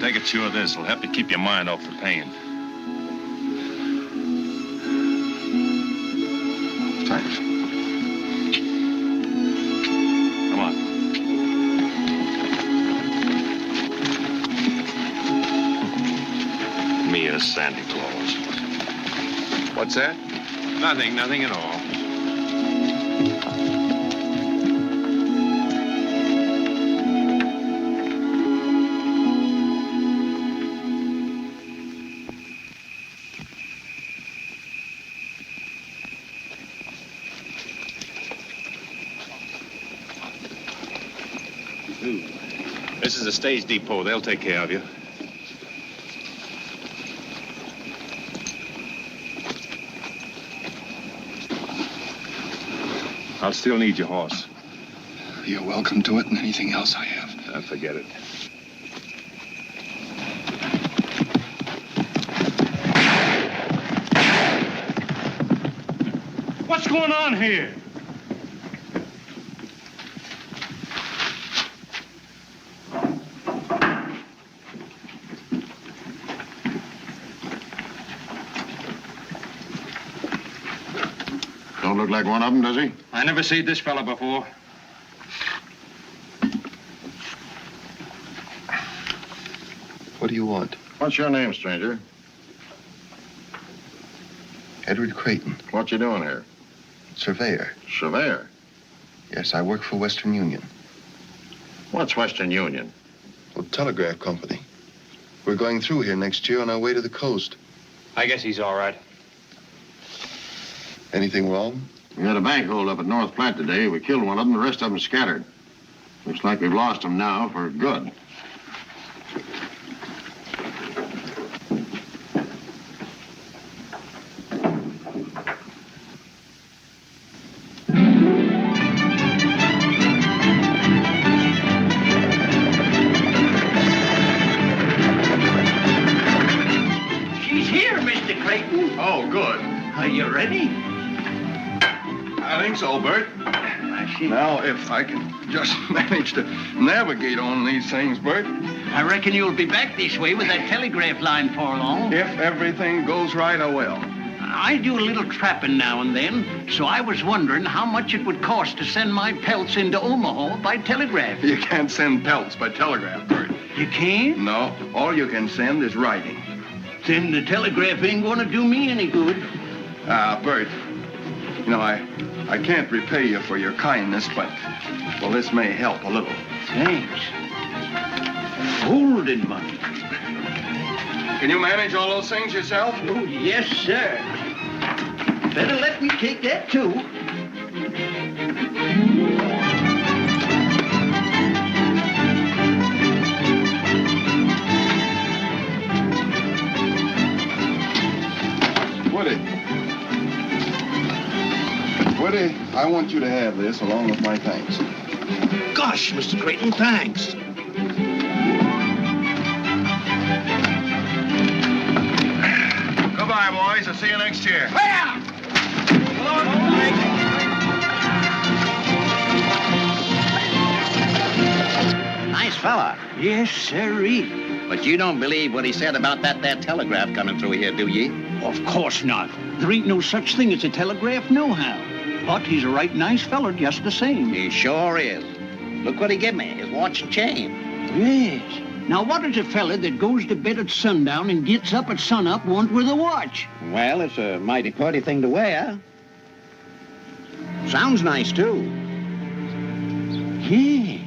Take a chew of this. It'll help you keep your mind off the pain. Thanks. Come on. Me as Santa Claus. What's that? Nothing at all. This is the stage depot. They'll take care of you. I'll still need your horse. You're welcome to it and anything else I have. Forget it. What's going on here? Don't look like one of them, does he? I never seen this fella before. What do you want? What's your name, stranger? Edward Creighton, What you doing here? surveyor. Surveyor. Yes, I work for Western Union. What's Western Union? Well, telegraph company. We're going through here next year on our way to the coast. I guess he's all right. Anything wrong? We had a bank hold up at North Platte today. We killed one of them. The rest of them scattered. Looks like we've lost them now for good. She's here, Mr. Creighton. Oh, good. Are you ready? I think so, Bert. Now, if I can just manage to navigate on these things, Bert. I reckon you'll be back this way with that telegraph line for long. If everything goes right, I will. I do a little trapping now and then, so I was wondering how much it would cost to send my pelts into Omaha by telegraph. You can't send pelts by telegraph, Bert. You can't? No, all you can send is writing. Then the telegraph ain't gonna do me any good. Bert, you know, I can't repay you for your kindness, but, well, this may help a little. Thanks. Golden money. Can you manage all those things yourself? Oh, yes, sir. Better let me take that, too. Woody, I want you to have this along with my thanks. Gosh, Mr. Creighton, thanks. Goodbye, boys. I'll see you next year. Nice fella. Yes, sirree. But you don't believe what he said about that there telegraph coming through here, do ye? Of course not. There ain't no such thing as a telegraph nohow. But he's a right nice feller just the same. He sure is. Look what he give me, his watch and chain. Yes. Now, what does a fella that goes to bed at sundown and gets up at sunup want with a watch? Well, it's a mighty pretty thing to wear. Sounds nice, too. Yes.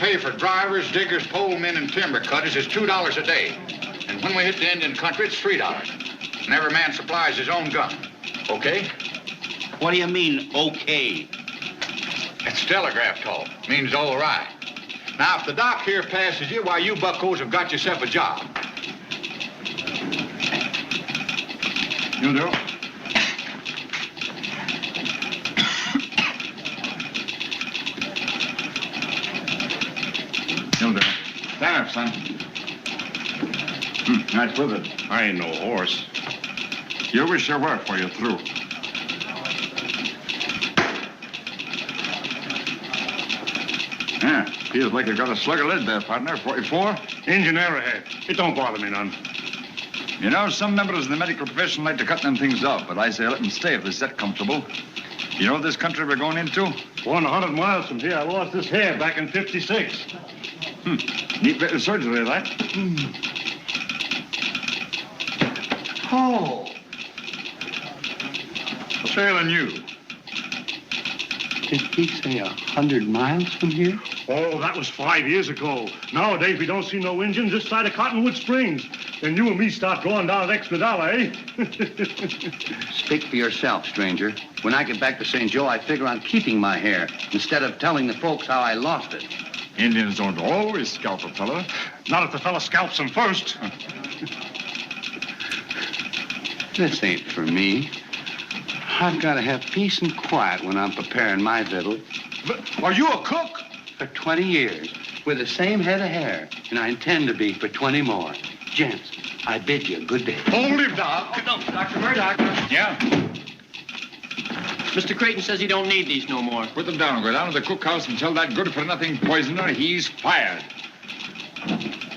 pay for drivers, diggers, pole men, and timber cutters is $2 a day. And when we hit the Indian country, it's $3. And every man supplies his own gun. Okay? What do you mean, okay? It's telegraph talk. Means all right. Now, if the doc here passes you, why, you buckos have got yourself a job. You do? You do. Stand up, son. Nice with it. I ain't no horse. You wish you were for you're through. Yeah, feels like you got a slug of lead there, partner. 44? Engine arrowhead. It don't bother me none. You know, some members of the medical profession like to cut them things off, but I say let them stay if they're that comfortable. You know this country we're going into? 100 miles from here, I lost this hair back in '56. Neat bit of surgery, that. Oh, What's ailing you? did he say 100 miles from here? Oh, that was 5 years ago. Nowadays, we don't see no engines this side of Cottonwood Springs. And you and me start drawing down an extra dollar, eh? Speak for yourself, stranger. When I get back to St. Joe, I figure on keeping my hair instead of telling the folks how I lost it. Indians don't always scalp a fella. Not if the fella scalps him first. This ain't for me. I've got to have peace and quiet when I'm preparing my victual. But are you a cook? For 20 years, with the same head of hair, and I intend to be for 20 more. Gents, I bid you a good day. Hold him, Doc. No, Dr. Murdoch. Yeah. Mr. Creighton says he don't need these no more. Put them down. Go down to the cookhouse and tell that good-for-nothing poisoner he's fired.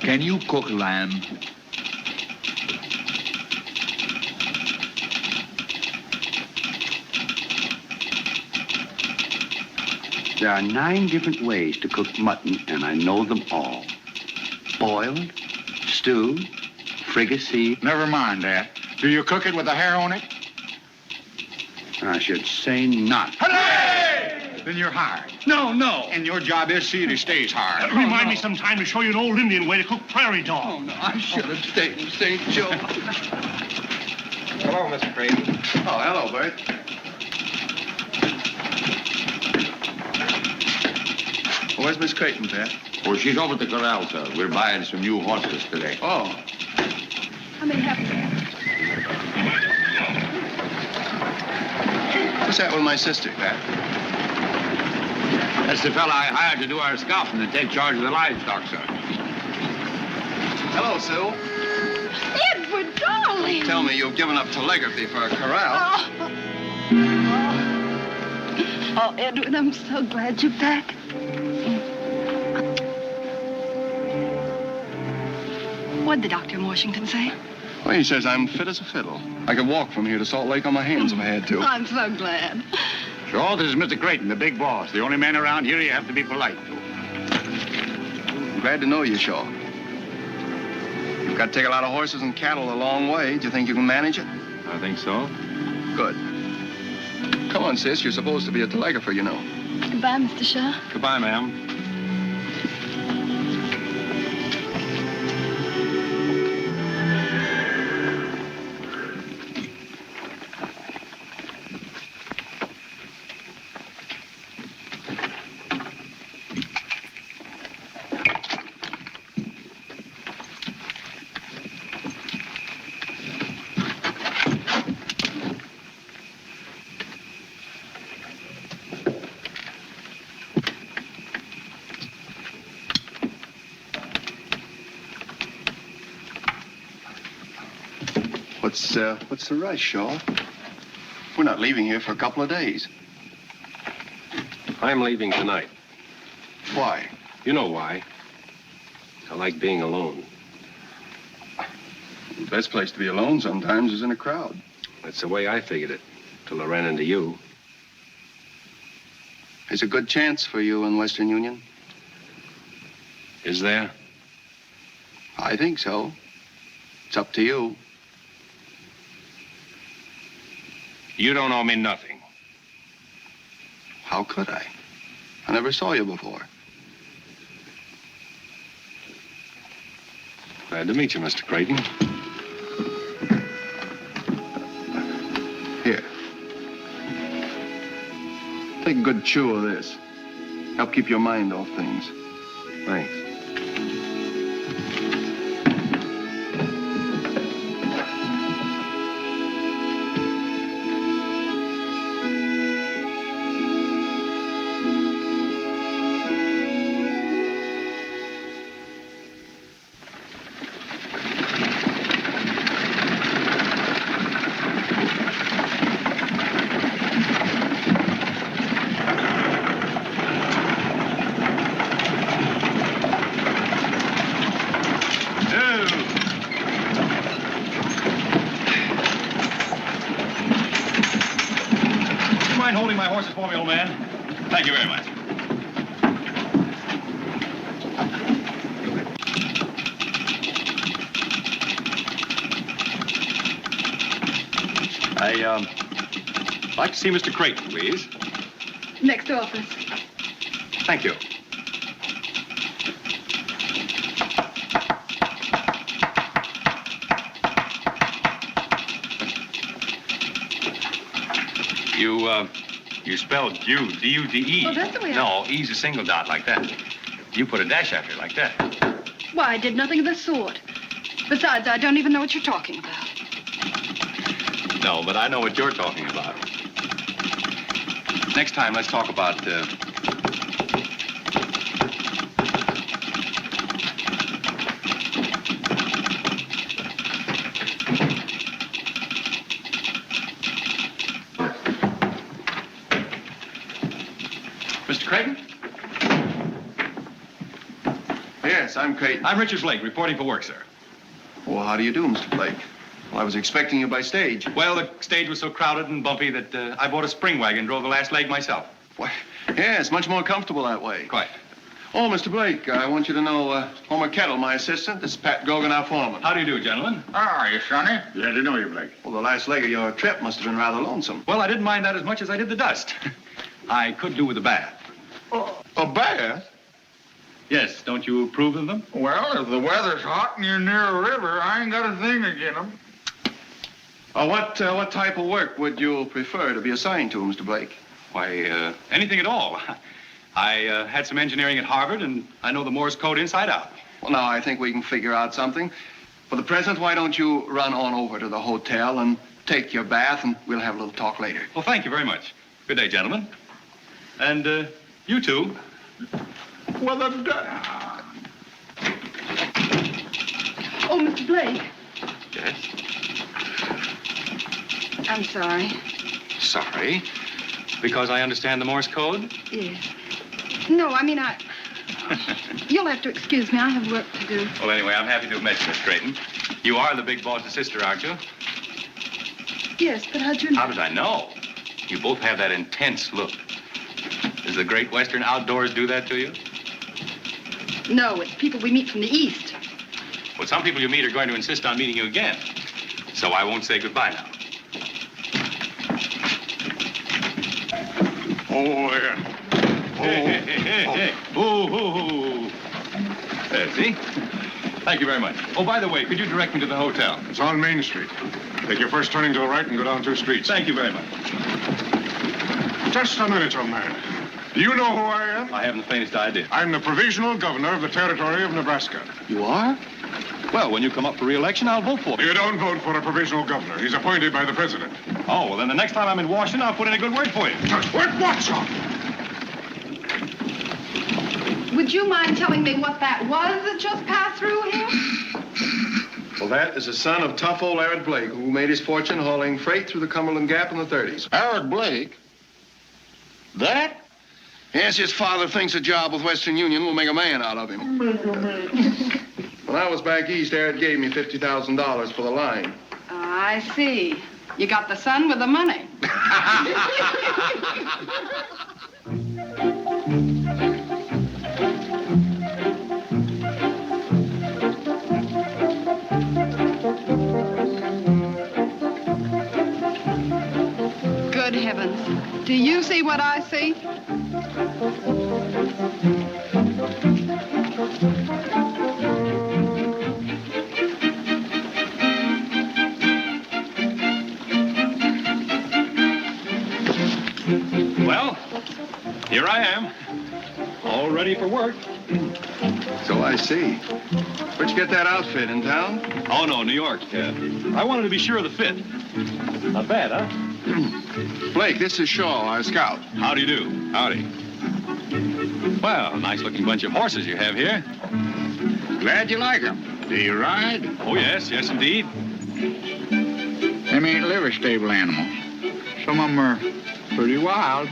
Can you cook lamb? There are 9 different ways to cook mutton, and I know them all. Boiled, stewed, fricasseed. Never mind that. Do you cook it with the hair on it? I should say not. Hooray! Then you're hired. No, no. And your job is see that he stays hired. Remind me sometime to show you an old Indian way to cook prairie dog. Oh, no, I should have stayed in St. Joe. Hello, Mr. Creighton. Oh, hello, Bert. Where's Miss Creighton, Pat? Oh, she's over at the corral, sir. We're buying some new horses today. Oh. How many have you? What's that with my sister, Pat? That's the fella I hired to do our scalping and take charge of the livestock, sir. Hello, Sue. Edward, darling. Tell me you've given up telegraphy for a corral. Oh, Edward, I'm so glad you're back. What'd the doctor in Washington say? Well, he says I'm fit as a fiddle. I could walk from here to Salt Lake on my hands if I had to. I'm so glad. Sure, this is Mr. Creighton, the big boss. The only man around here you have to be polite to. I'm glad to know you, Shaw. You've got to take a lot of horses and cattle a long way. Do you think you can manage it? I think so. Good. Come on, sis. You're supposed to be a telegrapher, you know. Goodbye, Mr. Shaw. Goodbye, ma'am. What's the rush, Shaw? We're not leaving here for a couple of days. I'm leaving tonight. Why? You know why. I like being alone. The best place to be alone sometimes is in a crowd. That's the way I figured it, till I ran into you. There's a good chance for you in Western Union. Is there? I think so. It's up to you. You don't owe me nothing. How could I? I never saw you before. Glad to meet you, Mr. Creighton. Here. Take a good chew of this. Help keep your mind off things. Thanks. Holding my horses for me, old man. Thank you very much. I'd like to see Mr. Creighton, please. Next office. Thank you. You spelled Jude, D-U-D-E. Oh, that's the way I... No, E's a single dot like that. You put a dash after it like that. Why, I did nothing of the sort. Besides, I don't even know what you're talking about. No, but I know what you're talking about. Next time, let's talk about, Mr. Creighton? Yes, I'm Creighton. I'm Richard Blake, reporting for work, sir. Well, how do you do, Mr. Blake? Well, I was expecting you by stage. Well, the stage was so crowded and bumpy that I bought a spring wagon and drove the last leg myself. Why, yes, much more comfortable that way. Quite. Oh, Mr. Blake, I want you to know Homer Kettle, my assistant. This is Pat Gogan, our foreman. How do you do, gentlemen? How are you, Sonny? Glad to know you, Blake. Well, the last leg of your trip must have been rather lonesome. Well, I didn't mind that as much as I did the dust. I could do with a bath. A bath? Yes, don't you approve of them? Well, if the weather's hot and you're near a river, I ain't got a thing against them. What type of work would you prefer to be assigned to, Mr. Blake? Why, anything at all. I had some engineering at Harvard, and I know the Morse code inside out. Well, now, I think we can figure out something. For the present, why don't you run on over to the hotel and take your bath, and we'll have a little talk later. Well, thank you very much. Good day, gentlemen. And, you too. Well, Oh, Mr. Blake. Yes? I'm sorry. Sorry? Because I understand the Morse code? Yes. No, I mean, You'll have to excuse me. I have work to do. Well, anyway, I'm happy to have met you, Miss Creighton. You are the big boss's sister, aren't you? Yes, but how'd you know? How did I know? You both have that intense look. Does the great Western outdoors do that to you? No, it's people we meet from the East. Well, some people you meet are going to insist on meeting you again. So I won't say goodbye now. Oh, yeah. Hey. Ooh. See? Thank you very much. Oh, by the way, could you direct me to the hotel? It's on Main Street. Take your first turning to the right and go down 2 streets. Thank you very much. Just a minute, young man. Do you know who I am? I haven't the faintest idea. I'm the provisional governor of the territory of Nebraska. You are? Well, when you come up for re-election, I'll vote for you. You don't vote for a provisional governor. He's appointed by the president. Oh, well, then the next time I'm in Washington, I'll put in a good word for you. What's up? Would you mind telling me what that was that just passed through here? Well, that is the son of tough old Aaron Blake, who made his fortune hauling freight through the Cumberland Gap in the 30s. Howard Blake? That? Yes, his father thinks a job with Western Union will make a man out of him. When I was back east, Aaron gave me $50,000 for the line. I see. You got the son with the money. Good heavens. Do you see what I see? Well, here I am, all ready for work. So I see. Where'd you get that outfit, in town? Oh, no, New York. I wanted to be sure of the fit. Not bad, huh? Blake, this is Shaw, our scout. How do you do? Howdy. Well, nice-looking bunch of horses you have here. Glad you like 'em. Do you ride? Oh, yes, indeed. Them ain't liver stable animals. Some of 'em are pretty wild.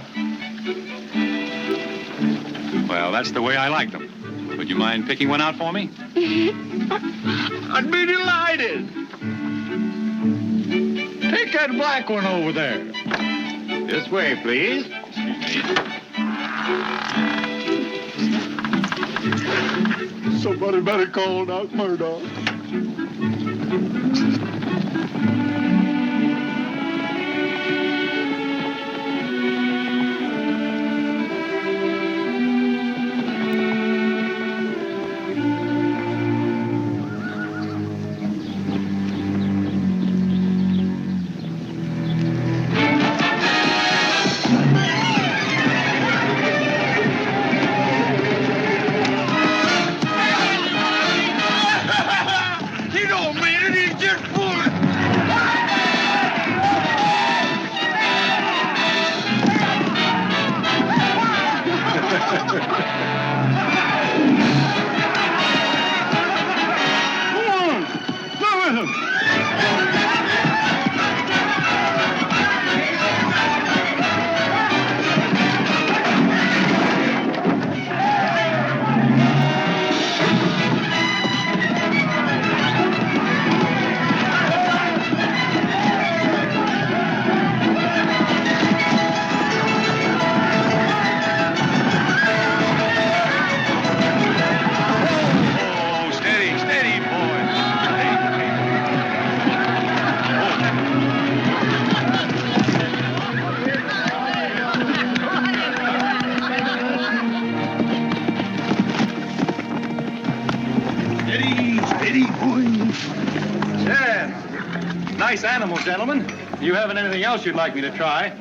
Well, that's the way I like them. Would you mind picking one out for me? I'd be delighted. Take that black one over there. This way, please. Excuse me. Somebody better call Doc Murdoch. Nice animals, gentlemen. You haven't anything else you'd like me to try?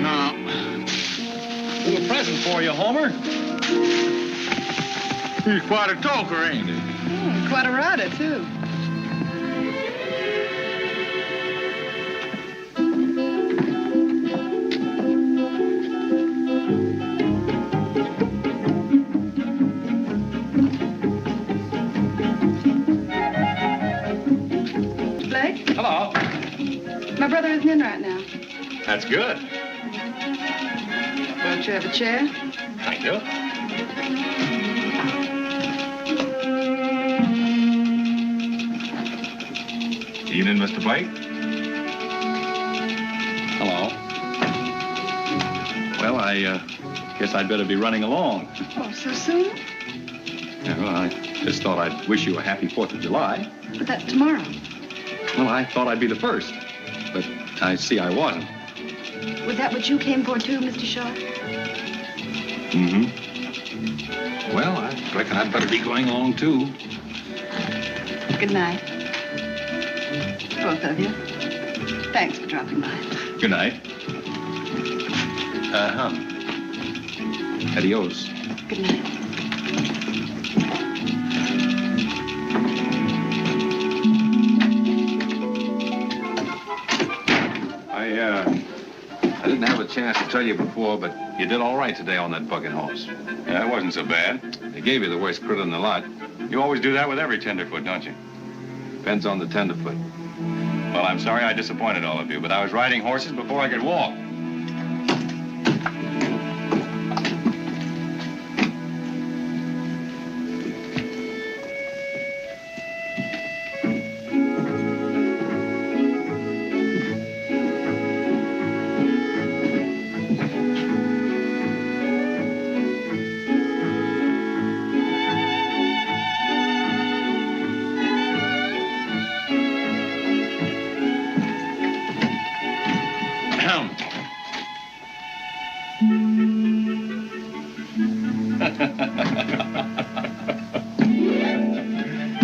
No. A little present for you, Homer. He's quite a talker, ain't he? Quite a rider, too. Hello. My brother isn't in right now. That's good. Won't you have a chair? Thank you. Evening, Mr. Blake. Hello. Well, I guess I'd better be running along. Oh, so soon? Yeah, well, I just thought I'd wish you a happy 4th of July. But that's tomorrow. Well, I thought I'd be the first, but I see I wasn't. Was that what you came for, too, Mr. Shaw? Mm-hmm. Well, I reckon I'd better be going along, too. Good night. Both of you. Thanks for dropping by. Good night. Adios. Good night. I didn't have a chance to tell you before, but you did all right today on that bucking horse. Yeah, it wasn't so bad. They gave you the worst critter in the lot. You always do that with every tenderfoot, don't you? Depends on the tenderfoot. Well, I'm sorry I disappointed all of you, but I was riding horses before I could walk.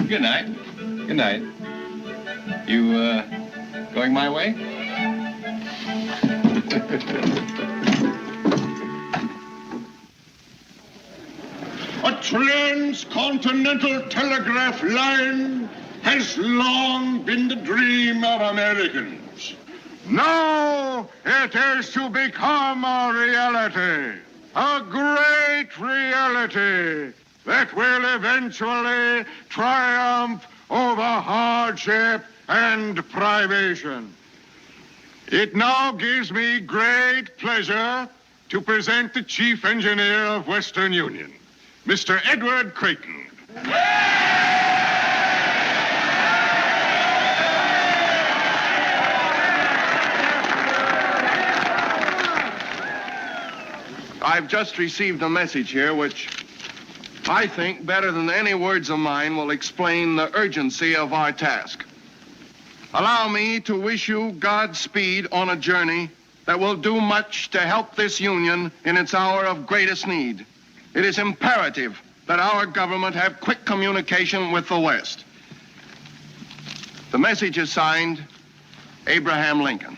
Good night. Good night. You, going my way? A transcontinental telegraph line has long been the dream of Americans. Now it is to become a reality, a great reality that will eventually triumph over hardship and privation. It now gives me great pleasure to present the Chief Engineer of Western Union, Mr. Edward Creighton. I've just received a message here which I think better than any words of mine will explain the urgency of our task. Allow me to wish you Godspeed on a journey that will do much to help this union in its hour of greatest need. It is imperative that our government have quick communication with the West. The message is signed, Abraham Lincoln.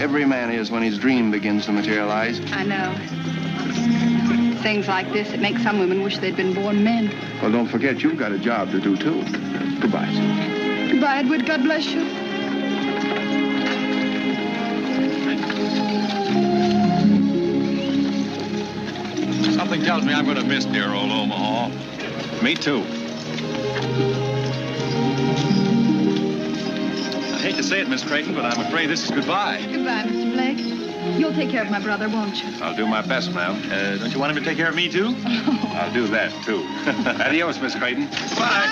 Every man is when his dream begins to materialize. I know. Things like this, it makes some women wish they'd been born men. Well, don't forget, you've got a job to do, too. Goodbye. Goodbye, Edward. God bless you. Something tells me I'm going to miss dear old Omaha. Me too. I hate to say it, Miss Creighton, but I'm afraid this is goodbye. Goodbye, Mr. Blake. You'll take care of my brother, won't you? I'll do my best, ma'am. Don't you want him to take care of me, too? I'll do that, too. Adios, Miss Creighton. Bye.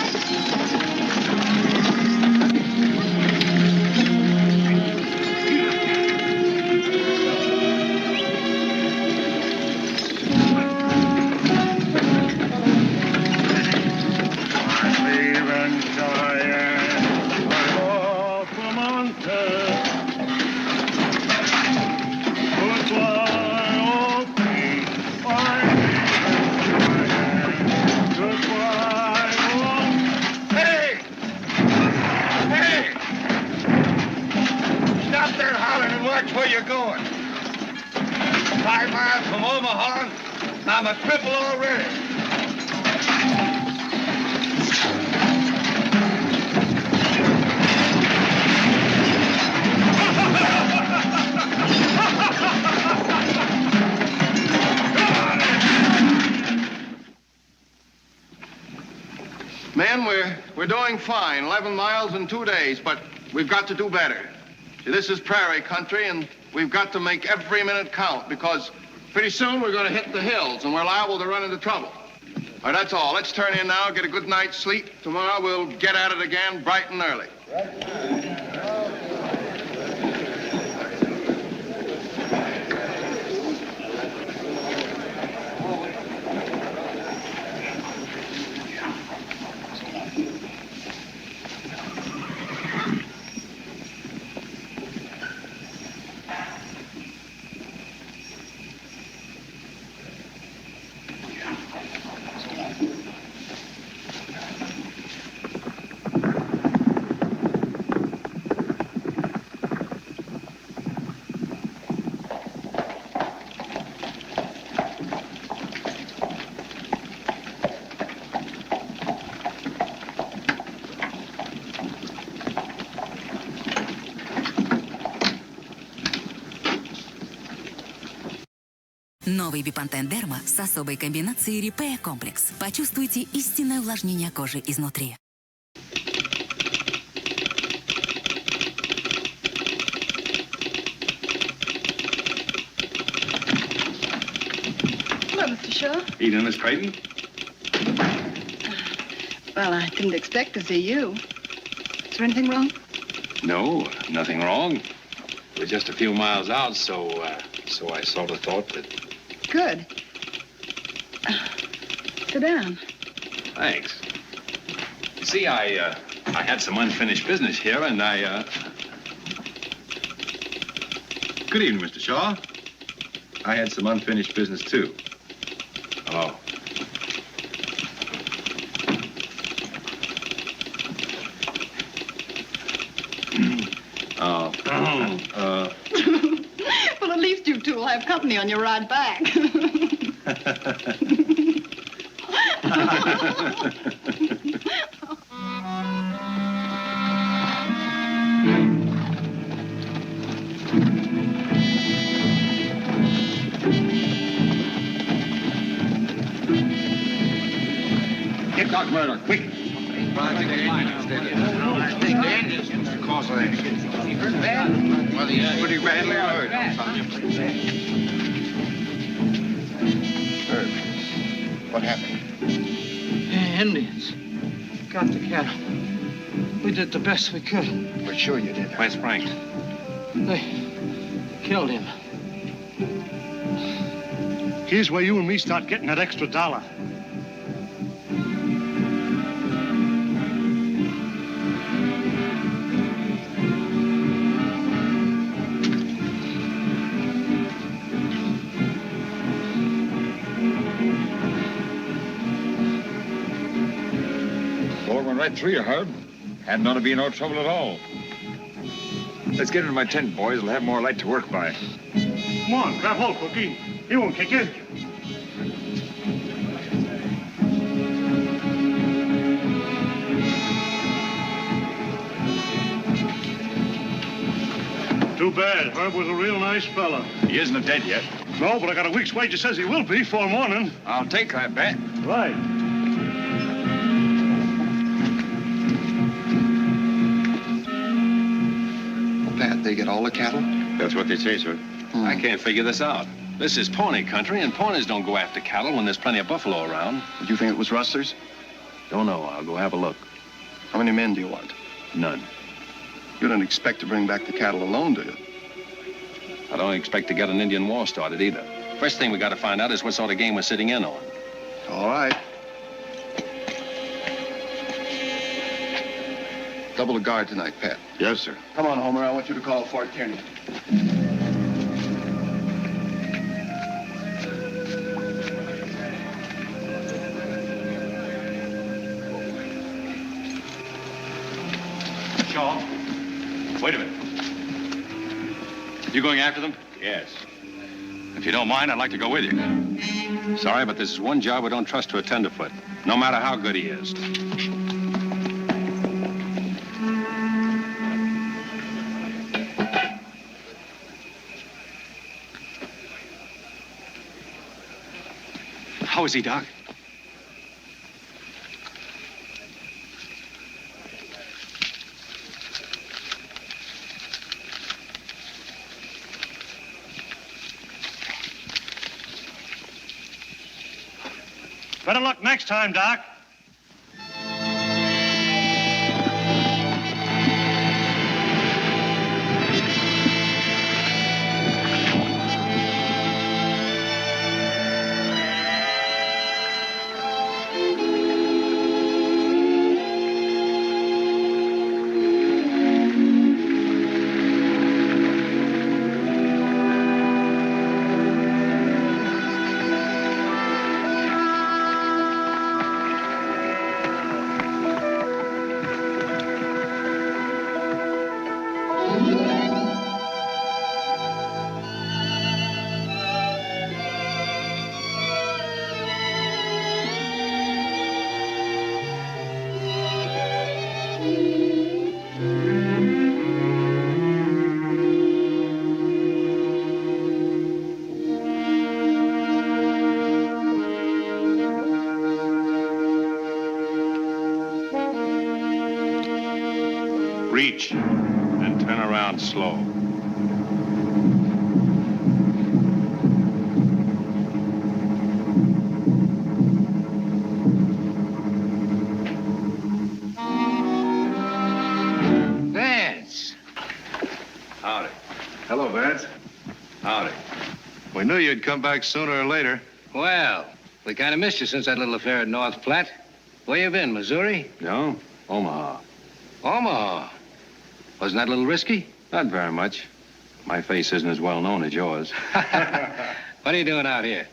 Where you going? 5 miles from Omaha? I'm a cripple already. We're doing fine, 11 miles in 2 days, but we've got to do better. See, this is prairie country, and we've got to make every minute count because pretty soon we're going to hit the hills, and we're liable to run into trouble. All right, that's all. Let's turn in now, get a good night's sleep. Tomorrow we'll get at it again bright and early. Новый Бипантен Дерма с особой комбинацией Repair Комплекс. Почувствуйте истинное увлажнение кожи изнутри. Hello, Mr. Shaw. Evening, Miss Creighton. Well, I didn't expect to see you. Is there anything wrong? No, nothing wrong. We're just a few miles out, so I sort of thought that... Good. Sit down. Thanks. You see, I had some unfinished business here, and Good evening, Mr. Shaw. I had some unfinished business, too. Hello. Well, at least you two will have company on your ride back. Get Doc Murdoch, quick. I think the engine's the cause of that. You heard that? Well, he's pretty badly hurt. Herb, what happened? Indians got the cattle. We did the best we could. We're sure you did. Where's Frank? They killed him. Here's where you and me start getting that extra $1. Right through you, Herb. Hadn't ought to be no trouble at all. Let's get into my tent, boys. We'll have more light to work by. Come on, grab hold, Cookie. He won't kick you. Too bad. Herb was a real nice fella. He isn't dead yet. No, but I got a week's wages says he will be before morning. I'll take that bet. Right. Pat, they get all the cattle? That's what they say, sir. I can't figure this out. This is Pawnee country, and Pawnees don't go after cattle when there's plenty of buffalo around. Do you think it was rustlers? Don't know. I'll go have a look. How many men do you want? None. You don't expect to bring back the cattle alone, do you? I don't expect to get an Indian war started either. First thing we got to find out is what sort of game we're sitting in on. All right. Double the guard tonight, Pat. Yes, sir. Come on, Homer. I want you to call Fort Kearney. Shaw, wait a minute. You going after them? Yes. If you don't mind, I'd like to go with you. Sorry, but this is one job we don't trust to a tenderfoot, no matter how good he is. How is he, Doc? Better luck next time, Doc. Reach and turn around slow. Vance. Howdy. Hello, Vance. Howdy. We knew you'd come back sooner or later. Well, we kind of missed you since that little affair at North Platte. Where you been, Missouri? No, Omaha. Omaha. Wasn't that a little risky? Not very much. My face isn't as well known as yours. What are you doing out here?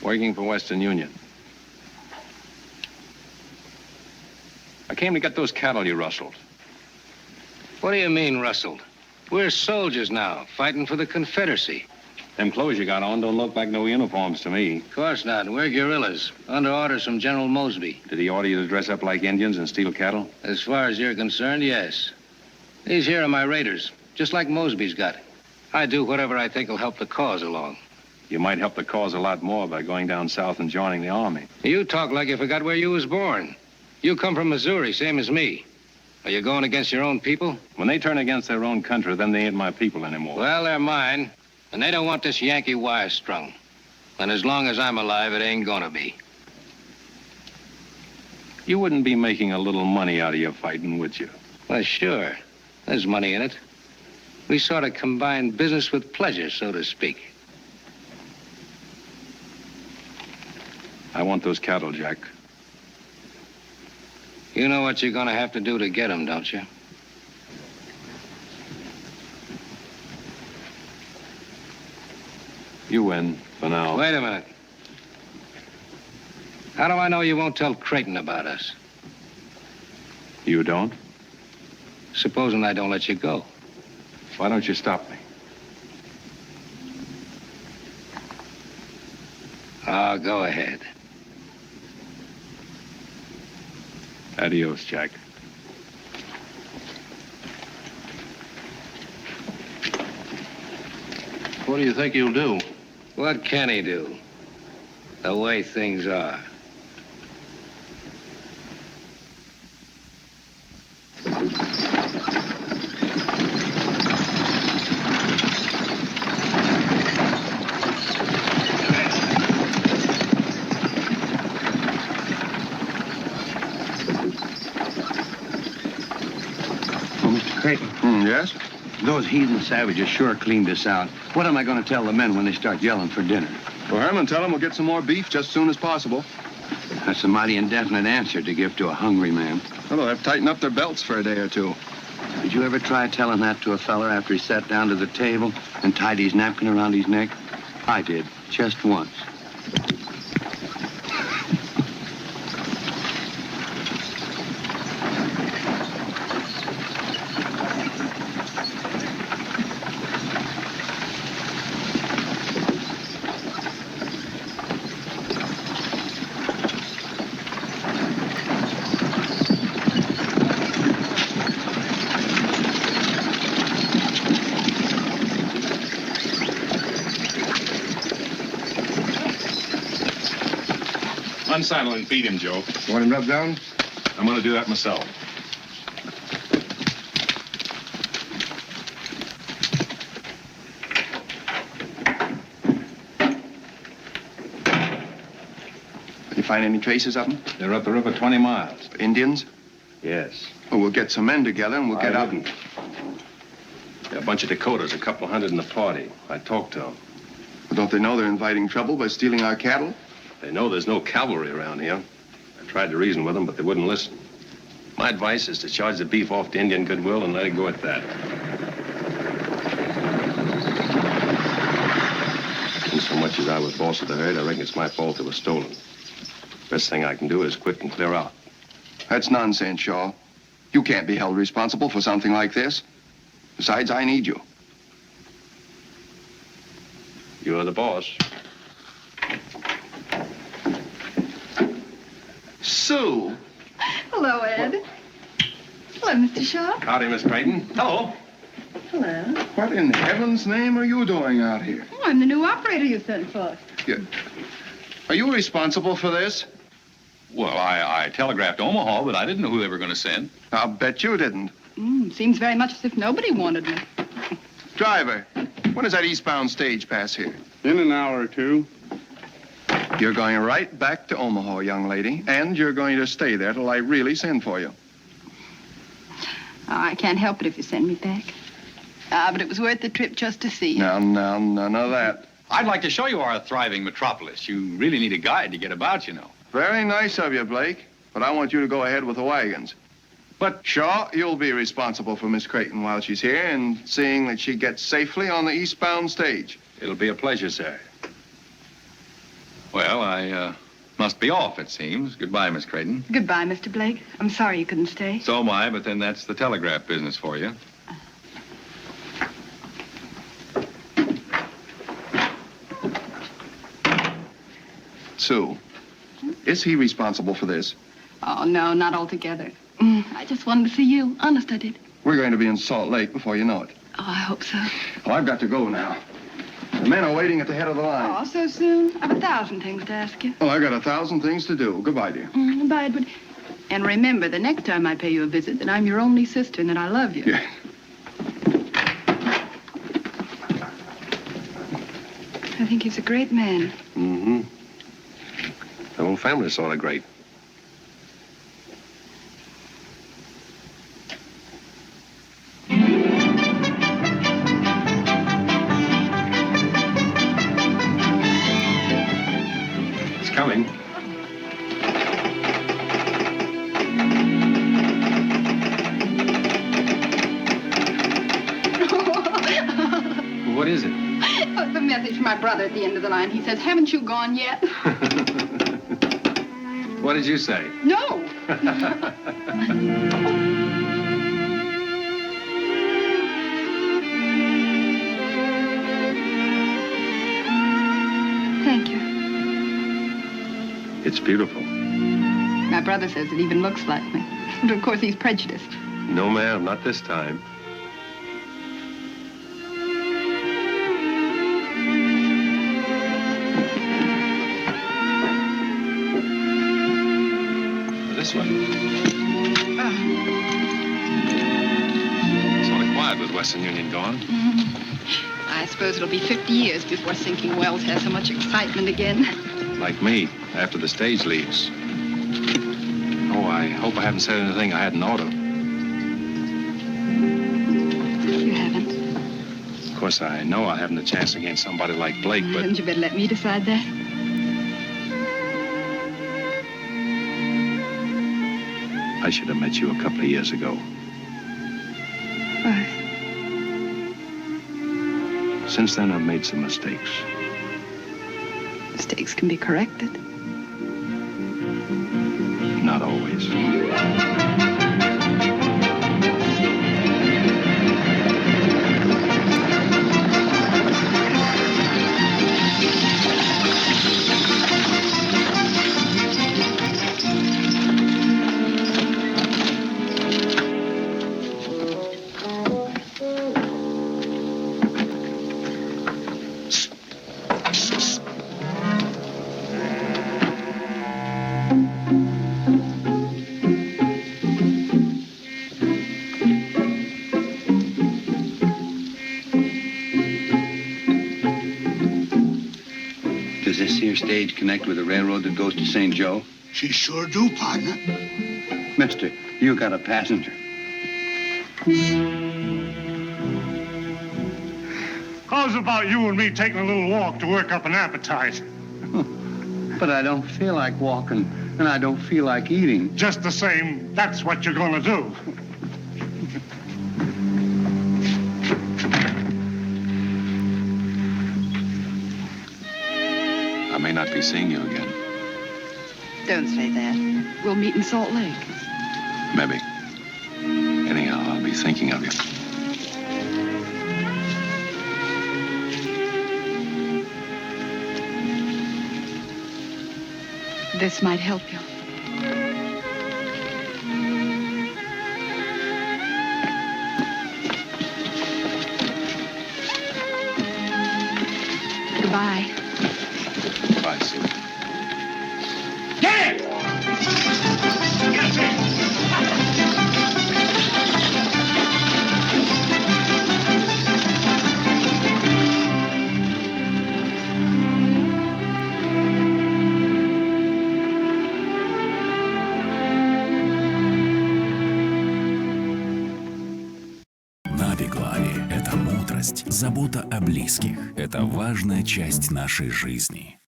Working for Western Union. I came to get those cattle you rustled. What do you mean, rustled? We're soldiers now, fighting for the Confederacy. Them clothes you got on don't look like no uniforms to me. Of course not. We're guerrillas, under orders from General Mosby. Did he order you to dress up like Indians and steal cattle? As far as you're concerned, yes. These here are my raiders, just like Mosby's got. I do whatever I think will help the cause along. You might help the cause a lot more by going down south and joining the Army. You talk like you forgot where you was born. You come from Missouri, same as me. Are you going against your own people? When they turn against their own country, then they ain't my people anymore. Well, they're mine. And they don't want this Yankee wire strung. And as long as I'm alive, it ain't gonna be. You wouldn't be making a little money out of your fighting, would you? Well, sure. There's money in it. We sort of combine business with pleasure, so to speak. I want those cattle, Jack. You know what you're gonna have to do to get them, don't you? You win, for now. Wait a minute. How do I know you won't tell Creighton about us? You don't? Supposing I don't let you go. Why don't you stop me? Oh, go ahead. Adios, Jack. What do you think he'll do? What can he do? The way things are. Mr. Creighton. Yes? Those heathen savages sure cleaned us out. What am I going to tell the men when they start yelling for dinner? Well, Herman, tell them we'll get some more beef just as soon as possible. That's a mighty indefinite answer to give to a hungry man. Well, they'll have to tighten up their belts for a day or two. Did you ever try telling that to a feller after he sat down to the table and tied his napkin around his neck? I did, just once. Unsaddle and feed him, Joe. You want him rubbed down? I'm going to do that myself. find any traces of them? They're up the river 20 miles. Indians? Yes. Well, we'll get some men together and we'll get out. There are a bunch of Dakotas, a couple hundred in the party. I talked to them. Well, don't they know they're inviting trouble by stealing our cattle? They know there's no cavalry around here. I tried to reason with them, but they wouldn't listen. My advice is to charge the beef off to Indian goodwill and let it go at that. And so much as I was boss of the herd, I reckon it's my fault it was stolen. Best thing I can do is quit and clear out. That's nonsense, Shaw. You can't be held responsible for something like this. Besides, I need you. You're the boss. Sue. Hello, Ed. Hello, Mr. Shaw. Howdy, Miss Creighton. Hello. Hello. What in heaven's name are you doing out here? Oh, I'm the new operator you sent for. Are you responsible for this? Well, I telegraphed Omaha, but I didn't know who they were going to send. I'll bet you didn't. Seems very much as if nobody wanted me. Driver, when does that eastbound stage pass here? In an hour or two. You're going right back to Omaha, young lady, and you're going to stay there till I really send for you. Oh, I can't help it if you send me back. But it was worth the trip just to see you. No, none of that. I'd like to show you our thriving metropolis. You really need a guide to get about, you know. Very nice of you, Blake, but I want you to go ahead with the wagons. But, Shaw, you'll be responsible for Miss Creighton while she's here and seeing that she gets safely on the eastbound stage. It'll be a pleasure, sir. Well, I must be off, it seems. Goodbye, Miss Creighton. Goodbye, Mr. Blake. I'm sorry you couldn't stay. So am I, but then that's the telegraph business for you. Sue, is he responsible for this? Oh, no, not altogether. I just wanted to see you. Honest, I did. We're going to be in Salt Lake before you know it. Oh, I hope so. Well, I've got to go now. The men are waiting at the head of the line. Oh, so soon? I've 1,000 things to ask you. Well, I've got 1,000 things to do. Goodbye, dear. Goodbye, Edward. And remember, the next time I pay you a visit, that I'm your only sister and that I love you. Yeah. I think he's a great man. Mm-hmm. The whole family's sort of great. It's coming. What is it? Oh, the message from my brother at the end of the line. He says, haven't you gone yet? What did you say? No. Thank you. It's beautiful. My brother says it even looks like me. But of course, he's prejudiced. No, ma'am, not this time. This one. Sort of quiet with Western Union gone. I suppose it'll be 50 years before Sinking Wells has so much excitement again. Like me, after the stage leaves. Oh, I hope I haven't said anything I hadn't ought to. You haven't. Of course, I know I haven't a chance against somebody like Blake, but... Hadn't you better let me decide that? I should have met you a couple of years ago. Why? Since then, I've made some mistakes. Mistakes can be corrected. Not always. Does this here stage connect with the railroad that goes to St. Joe? She sure do, partner. Mister, you got a passenger. How's about you and me taking a little walk to work up an appetite? But I don't feel like walking, and I don't feel like eating. Just the same, that's what you're gonna do. I may not be seeing you again. Don't say that. We'll meet in Salt Lake. Maybe. Anyhow, I'll be thinking of you. This might help you. Goodbye. Bye, Sue. Get it! Get it! Это мудрость, забота о близких. Это важная часть нашей жизни.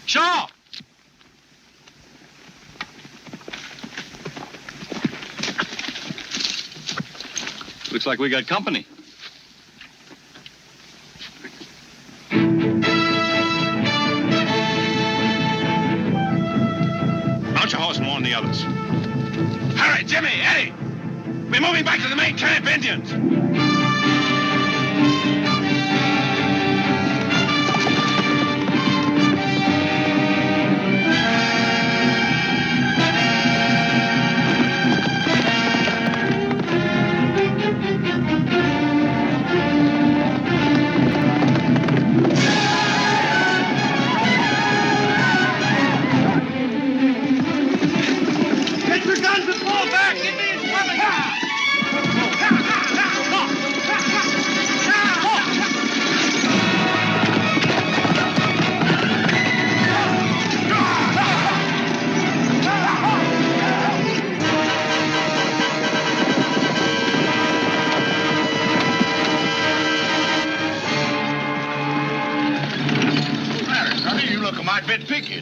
Shaw! Looks like we got company. Mount your horse and warn the others. All right, Jimmy, Eddie, we're moving back to the main camp, Indians.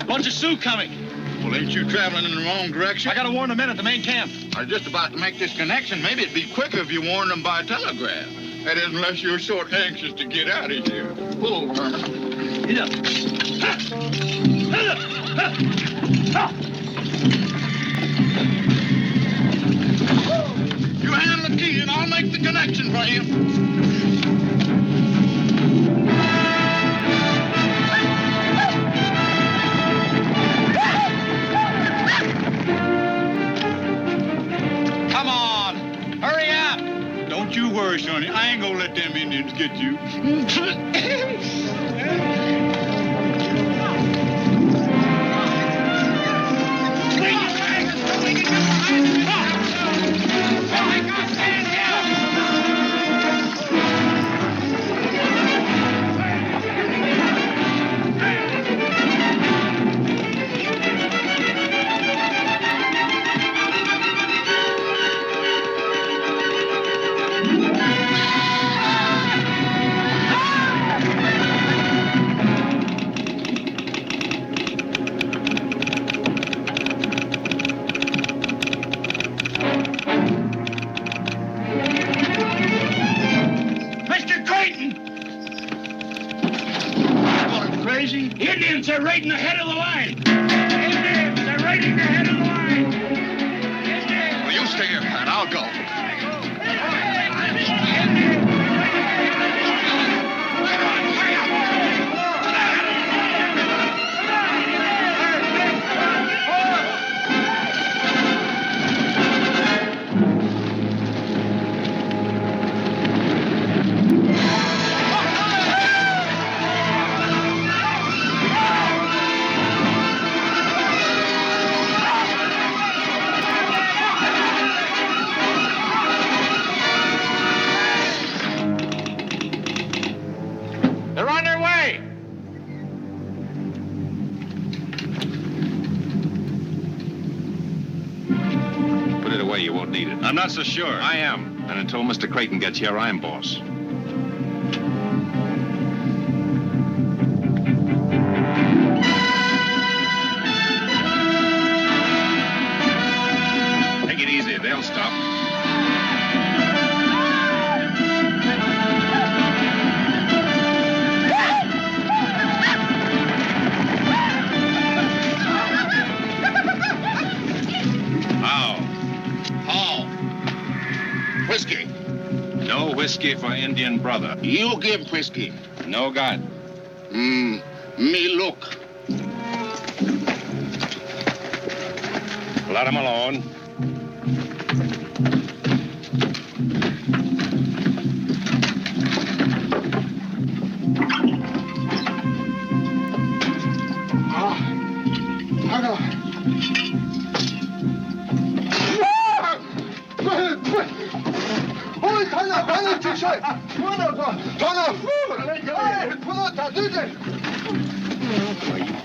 Bunch of Sioux coming. Well, ain't you traveling in the wrong direction? I gotta warn the men at the main camp. I was just about to make this connection. Maybe it'd be quicker if you warned them by telegraph. That is, unless you're sort anxious to get out of here. Pull over, Herman. Get up. You hand the key and I'll make the connection for you. Don't you worry, Sonny. I ain't gonna let them Indians get you. Indians are raiding the head of the line. Indians are raiding the head of the line. Well, you stay here, Pat. I'll go. don't need it. I'm not so sure. I am. And until Mr. Creighton gets here, I'm boss. Take it easy. They'll stop. Whiskey. No whiskey for Indian brother. You give whiskey. No God. Me look. Let him alone.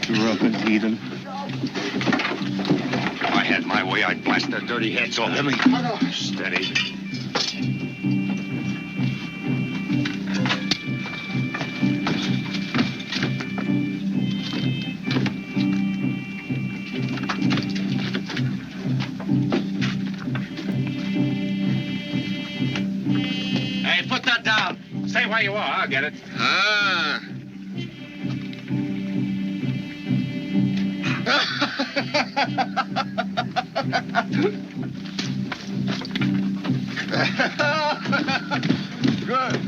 Drunken heathen. If I had my way, I'd blast their dirty heads off. Let me. Steady. Hey, put that down. Stay where you are. I'll get it. Ah. Good.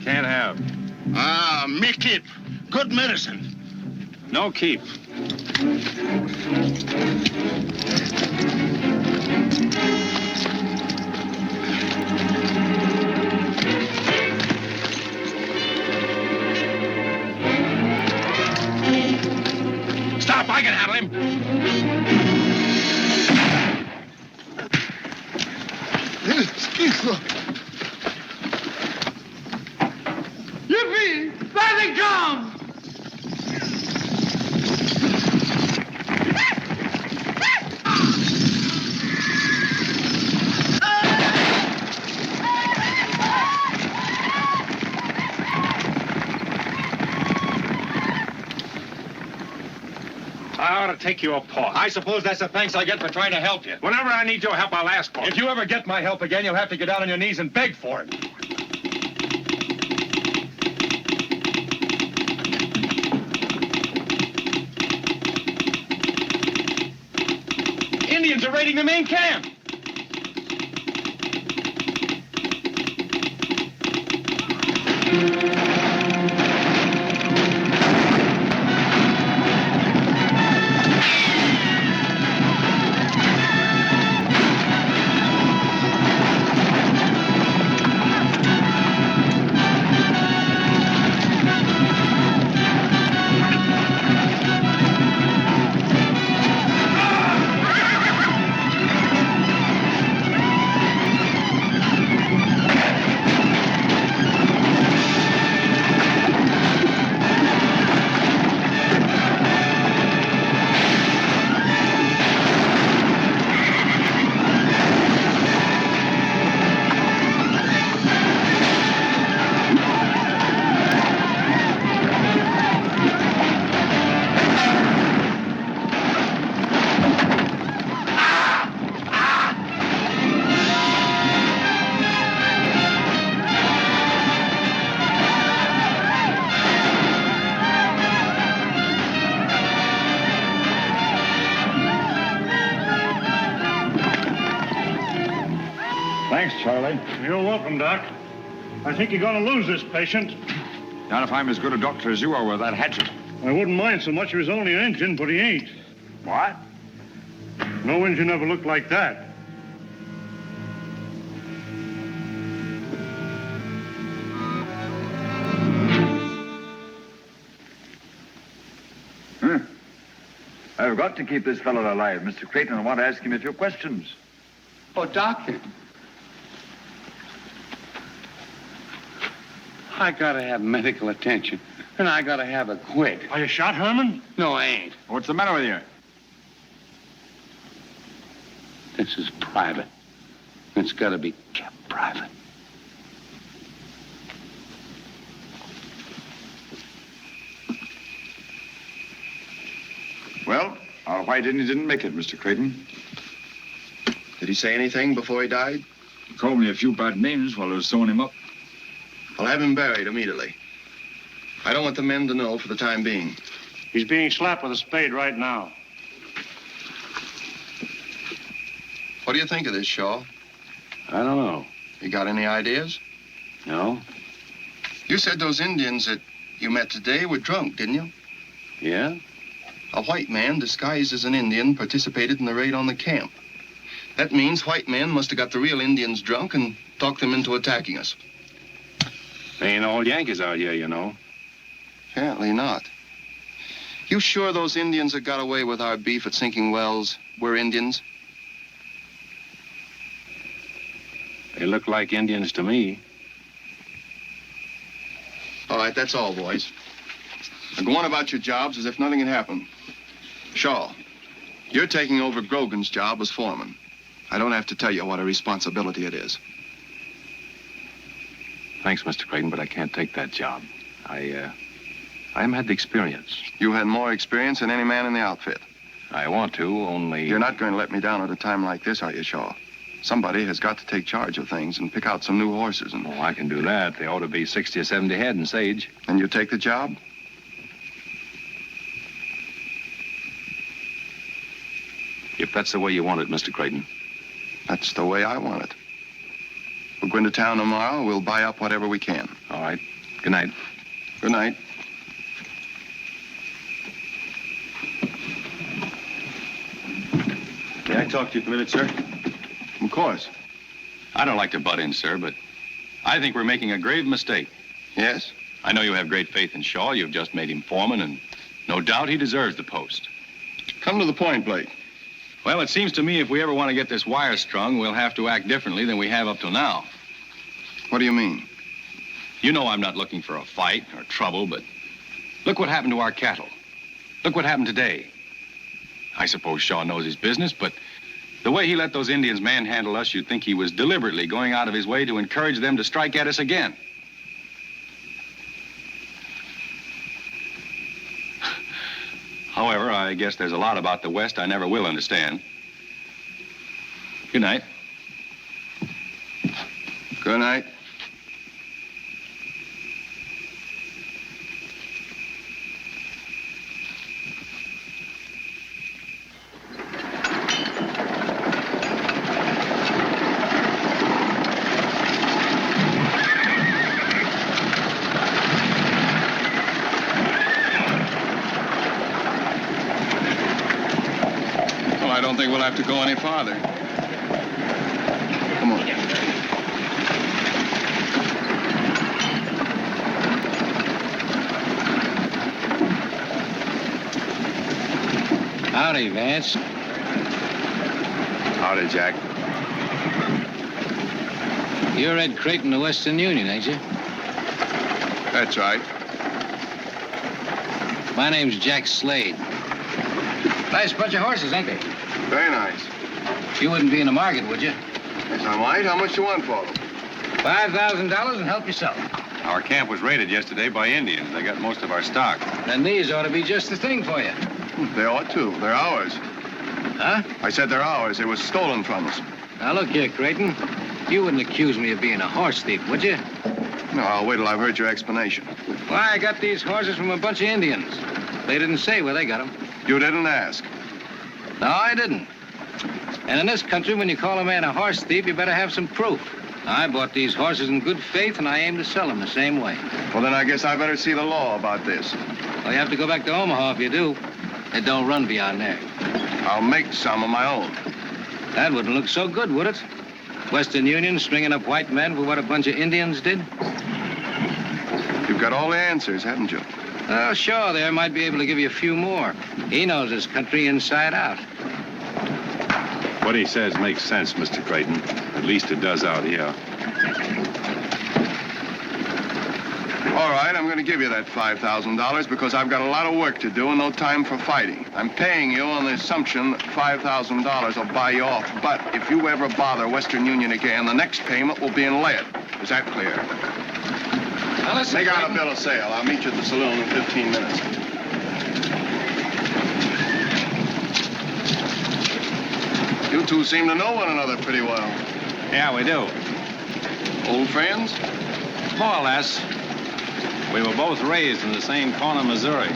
Can't have. Me keep. Good medicine. No keep. Stop! I can handle him. Yippee! There they come! I ought to take you apart. I suppose that's the thanks I get for trying to help you. Whenever I need your help, I'll ask for it. If you ever get my help again, you'll have to get down on your knees and beg for it. Indians are raiding the main camp. Thanks, Charlie. You're welcome, Doc. I think you're going to lose this patient. Not if I'm as good a doctor as you are with that hatchet. I wouldn't mind so much if he was only an engine, but he ain't. What? No engine ever looked like that. I've got to keep this fellow alive, Mr. Creighton. I want to ask him a few questions. Oh, Doctor. I gotta have medical attention. And I gotta have it quick. Are you shot, Herman? No, I ain't. What's the matter with you? This is private. It's gotta be kept private. Well, our white Indian didn't make it, Mr. Creighton. Did he say anything before he died? He called me a few bad names while I was sewing him up. I'll have him buried immediately. I don't want the men to know for the time being. He's being slapped with a spade right now. What do you think of this, Shaw? I don't know. You got any ideas? No? You said those Indians that you met today were drunk, didn't you? Yeah? A white man disguised as an Indian participated in the raid on the camp. That means white men must have got the real Indians drunk and talked them into attacking us. Ain't all Yankees out here, you know. Apparently not. You sure those Indians that got away with our beef at Sinking Wells were Indians? They look like Indians to me. All right, that's all, boys. Now go on about your jobs as if nothing had happened. Shaw, you're taking over Grogan's job as foreman. I don't have to tell you what a responsibility it is. Thanks, Mr. Creighton, but I can't take that job. I haven't had the experience. You had more experience than any man in the outfit. I want to, only... You're not going to let me down at a time like this, are you, Shaw? Somebody has got to take charge of things and pick out some new horses and... Oh, I can do that. They ought to be 60 or 70 head in Sage. And you take the job? If that's the way you want it, Mr. Creighton. That's the way I want it. We'll go into town tomorrow. We'll buy up whatever we can. All right. Good night. Good night. May I talk to you for a minute, sir? Of course. I don't like to butt in, sir, but I think we're making a grave mistake. Yes? I know you have great faith in Shaw. You've just made him foreman, and no doubt he deserves the post. Come to the point, Blake. Well, it seems to me if we ever want to get this wire strung, we'll have to act differently than we have up till now. What do you mean? You know I'm not looking for a fight or trouble, but look what happened to our cattle. Look what happened today. I suppose Shaw knows his business, but the way he let those Indians manhandle us, you'd think he was deliberately going out of his way to encourage them to strike at us again. However, I guess there's a lot about the West I never will understand. Good night. Good night. I don't think we'll have to go any farther. Come on. Howdy, Vance. Howdy, Jack. You're Ed Creighton of Western Union, ain't you? That's right. My name's Jack Slade. Nice bunch of horses, ain't they? Very nice. You wouldn't be in the market, would you? Yes, I might. How much you want for them? $5,000 and help yourself. Our camp was raided yesterday by Indians. They got most of our stock. Then these ought to be just the thing for you. They ought to. They're ours. Huh? I said they're ours. They were stolen from us. Now, look here, Creighton. You wouldn't accuse me of being a horse thief, would you? No, I'll wait till I've heard your explanation. Why, I got these horses from a bunch of Indians. They didn't say where they got them. You didn't ask. No, I didn't. And in this country, when you call a man a horse thief, you better have some proof. I bought these horses in good faith, and I aim to sell them the same way. Well, then I guess I better see the law about this. Well, you have to go back to Omaha if you do. It don't run beyond there. I'll make some of my own. That wouldn't look so good, would it? Western Union stringing up white men for what a bunch of Indians did? You've got all the answers, haven't you? Oh, sure, there might be able to give you a few more. He knows this country inside out. What he says makes sense, Mr. Creighton. At least it does out here. All All right, I'm going to give you that $5,000 because I've got a lot of work to do and no time for fighting. I'm paying you on the assumption that $5,000 will buy you off. But if you ever bother Western Union again, the next payment will be in lead. Is that clear? Now, listen, Take out a bill of sale. I'll meet you at the saloon in 15 minutes. You two seem to know one another pretty well. Yeah, we do. Old friends? More or less. We were both raised in the same corner, Missouri.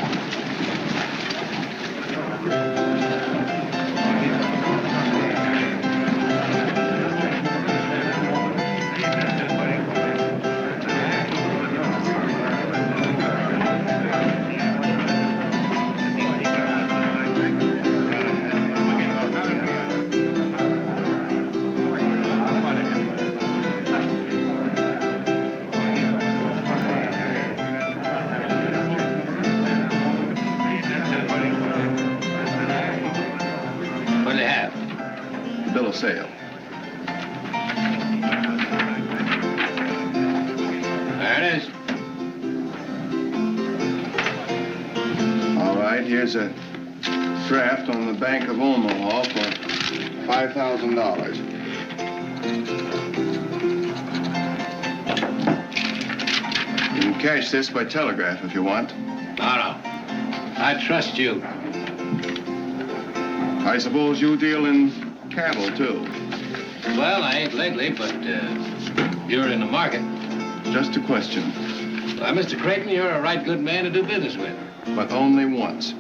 What do you have? Bill of sale. There it is. All right, here's a draft on the Bank of Omaha for $5,000. You can cash this by telegraph if you want. No. I trust you. I suppose you deal in cattle, too. Well, I ain't lately, but you're in the market. Just a question. Well, Mr. Creighton, you're a right good man to do business with. But only once.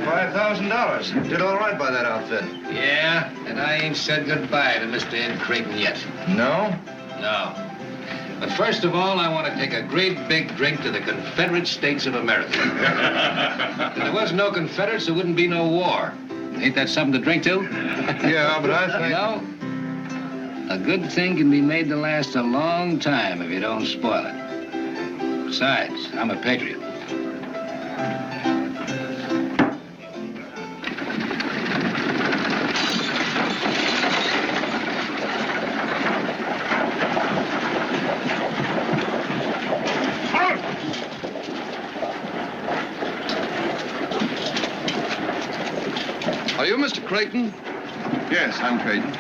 $5,000. Did all right by that outfit. Yeah, and I ain't said goodbye to Mr. Ed Creighton yet. No? No. But first of all, I want to take a great big drink to the Confederate States of America. If there was no Confederates, there wouldn't be no war. Ain't that something to drink to? Yeah, but I think... You know, a good thing can be made to last a long time if you don't spoil it. Besides, I'm a patriot. Are you Mr. Creighton? Yes, I'm Creighton.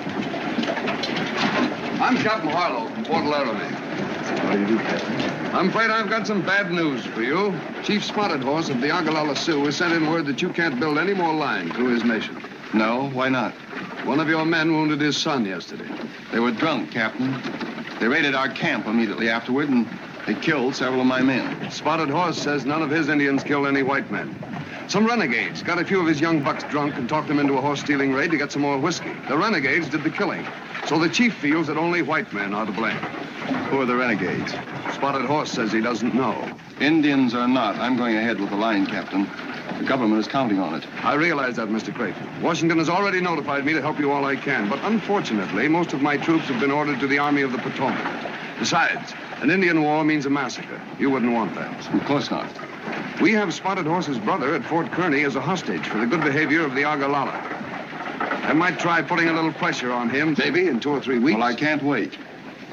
I'm Captain Harlow from Port Laramie. What do you do, Captain? I'm afraid I've got some bad news for you. Chief Spotted Horse of the Ogallala Sioux has sent in word that you can't build any more line through his nation. No, why not? One of your men wounded his son yesterday. They were drunk, Captain. They raided our camp immediately afterward, and they killed several of my men. Spotted Horse says none of his Indians killed any white men. Some renegades got a few of his young bucks drunk and talked them into a horse-stealing raid to get some more whiskey. The renegades did the killing. So the chief feels that only white men are to blame. Who are the renegades? Spotted Horse says he doesn't know. Indians or not, I'm going ahead with the line, Captain. The government is counting on it. I realize that, Mr. Creighton. Washington has already notified me to help you all I can, but unfortunately, most of my troops have been ordered to the Army of the Potomac. Besides, an Indian war means a massacre. You wouldn't want that. Of course not. We have Spotted Horse's brother at Fort Kearny as a hostage for the good behavior of the Ogallala. I might try putting a little pressure on him, maybe in 2 or 3 weeks. Well, I can't wait.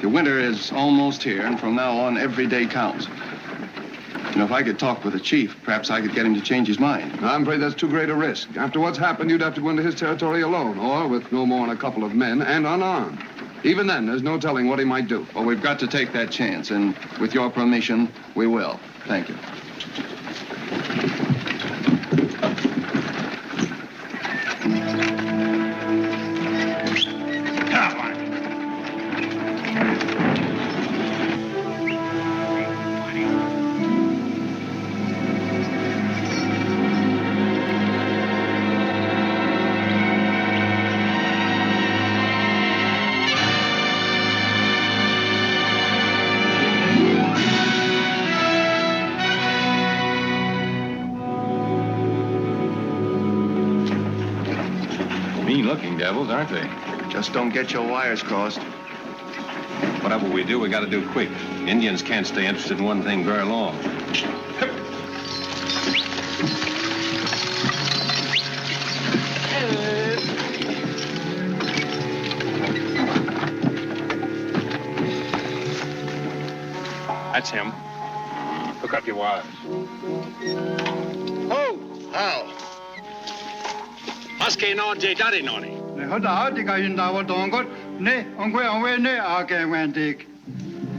The winter is almost here, and from now on, every day counts. You know, if I could talk with the chief, perhaps I could get him to change his mind. I'm afraid that's too great a risk. After what's happened, you'd have to go into his territory alone, or with no more than a couple of men and unarmed. Even then, there's no telling what he might do. Well, we've got to take that chance, and with your permission, we will. Thank you. Mean-looking devils, aren't they? Just don't get your wires crossed. Whatever we do, we got to do quick. Indians can't stay interested in one thing very long. That's him. Hook up your wires. Oh, how? Husky no J Daddy Noni.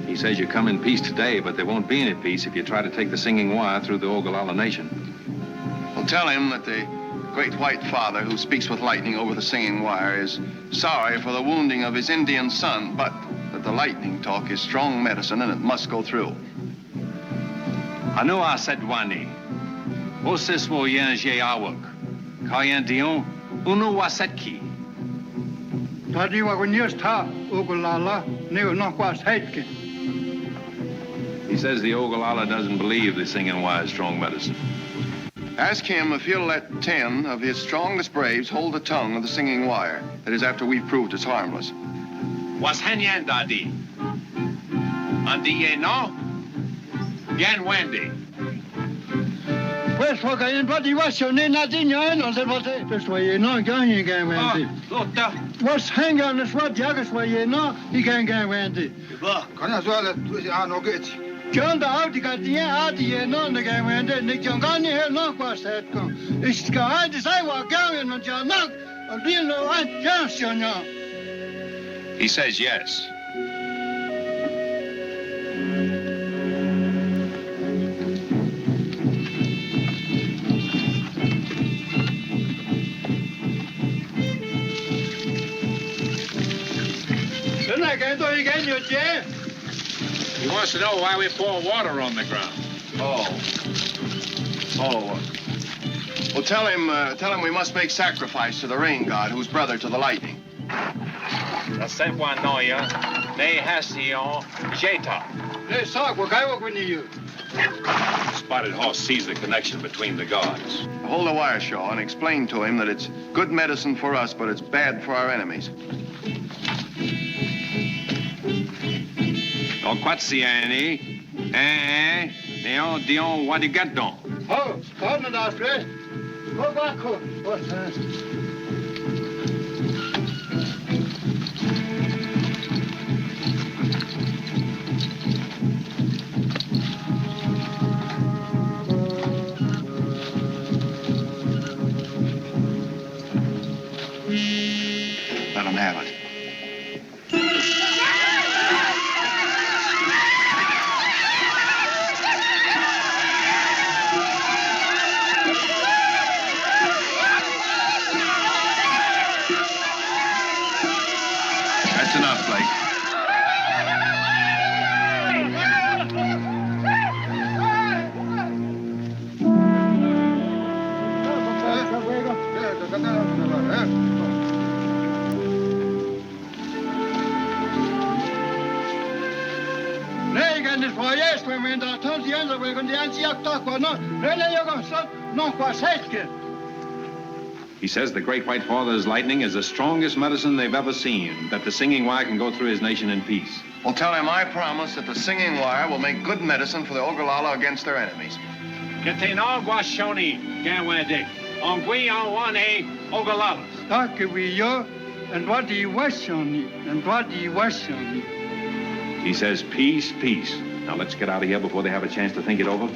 He says you come in peace today, but there won't be any peace if you try to take the Singing Wire through the Ogallala Nation. Well, tell him that the great white father who speaks with lightning over the Singing Wire is sorry for the wounding of his Indian son, but that the lightning talk is strong medicine and it must go through. Anu Asedwani. Osis wo yen je awak. Kayan dion. Unu wasetki. Tadi wa kunyas ta Ogallala neo no kwas heitke. He says the Ogallala doesn't believe the Singing Wire is strong medicine. Ask him if he'll let 10 of his strongest braves hold the tongue of the Singing Wire. That is, after we've proved it's harmless. Was henyan dadi. Andi ye no? Yan Wendy. Pues porque en pati was yo ne nadinho no se bote. Pues we no ganhe gan Wendy. Lota. Was hang on the swat jagas we no he can gan Wendy. Ba, kana swala tu no get. John da out got the out the no the gan Wendy ne John gan he no kwas het kom. Is ga de sai wa gan no John no. A real no I just yo no. He says yes. He wants to know why we pour water on the ground. Oh. Well, tell him we must make sacrifice to the rain god, who's brother to the lightning. The sent one noya. Ne hasio Jeta. Ne sag wa kai wa kuni Spotted Horse sees the connection between the gods. Hold the wire, Shaw, and explain to him that it's good medicine for us, but it's bad for our enemies. Quatsiani. Dion, what do you get done? Oh, come on, Alfred. Go back. What's that? Let him have it. That's enough, Blake. He says the Great White Father's lightning is the strongest medicine they've ever seen, that the Singing Wire can go through his nation in peace. Well, tell him I promise that the Singing Wire will make good medicine for the Ogallala against their enemies. Kitino Guashoni, Ganwadik. On Gui on one A Ogallalas. Talk we yo, and what do you wish on me? And what do you wish on me? He says peace, peace. Now let's get out of here before they have a chance to think it over.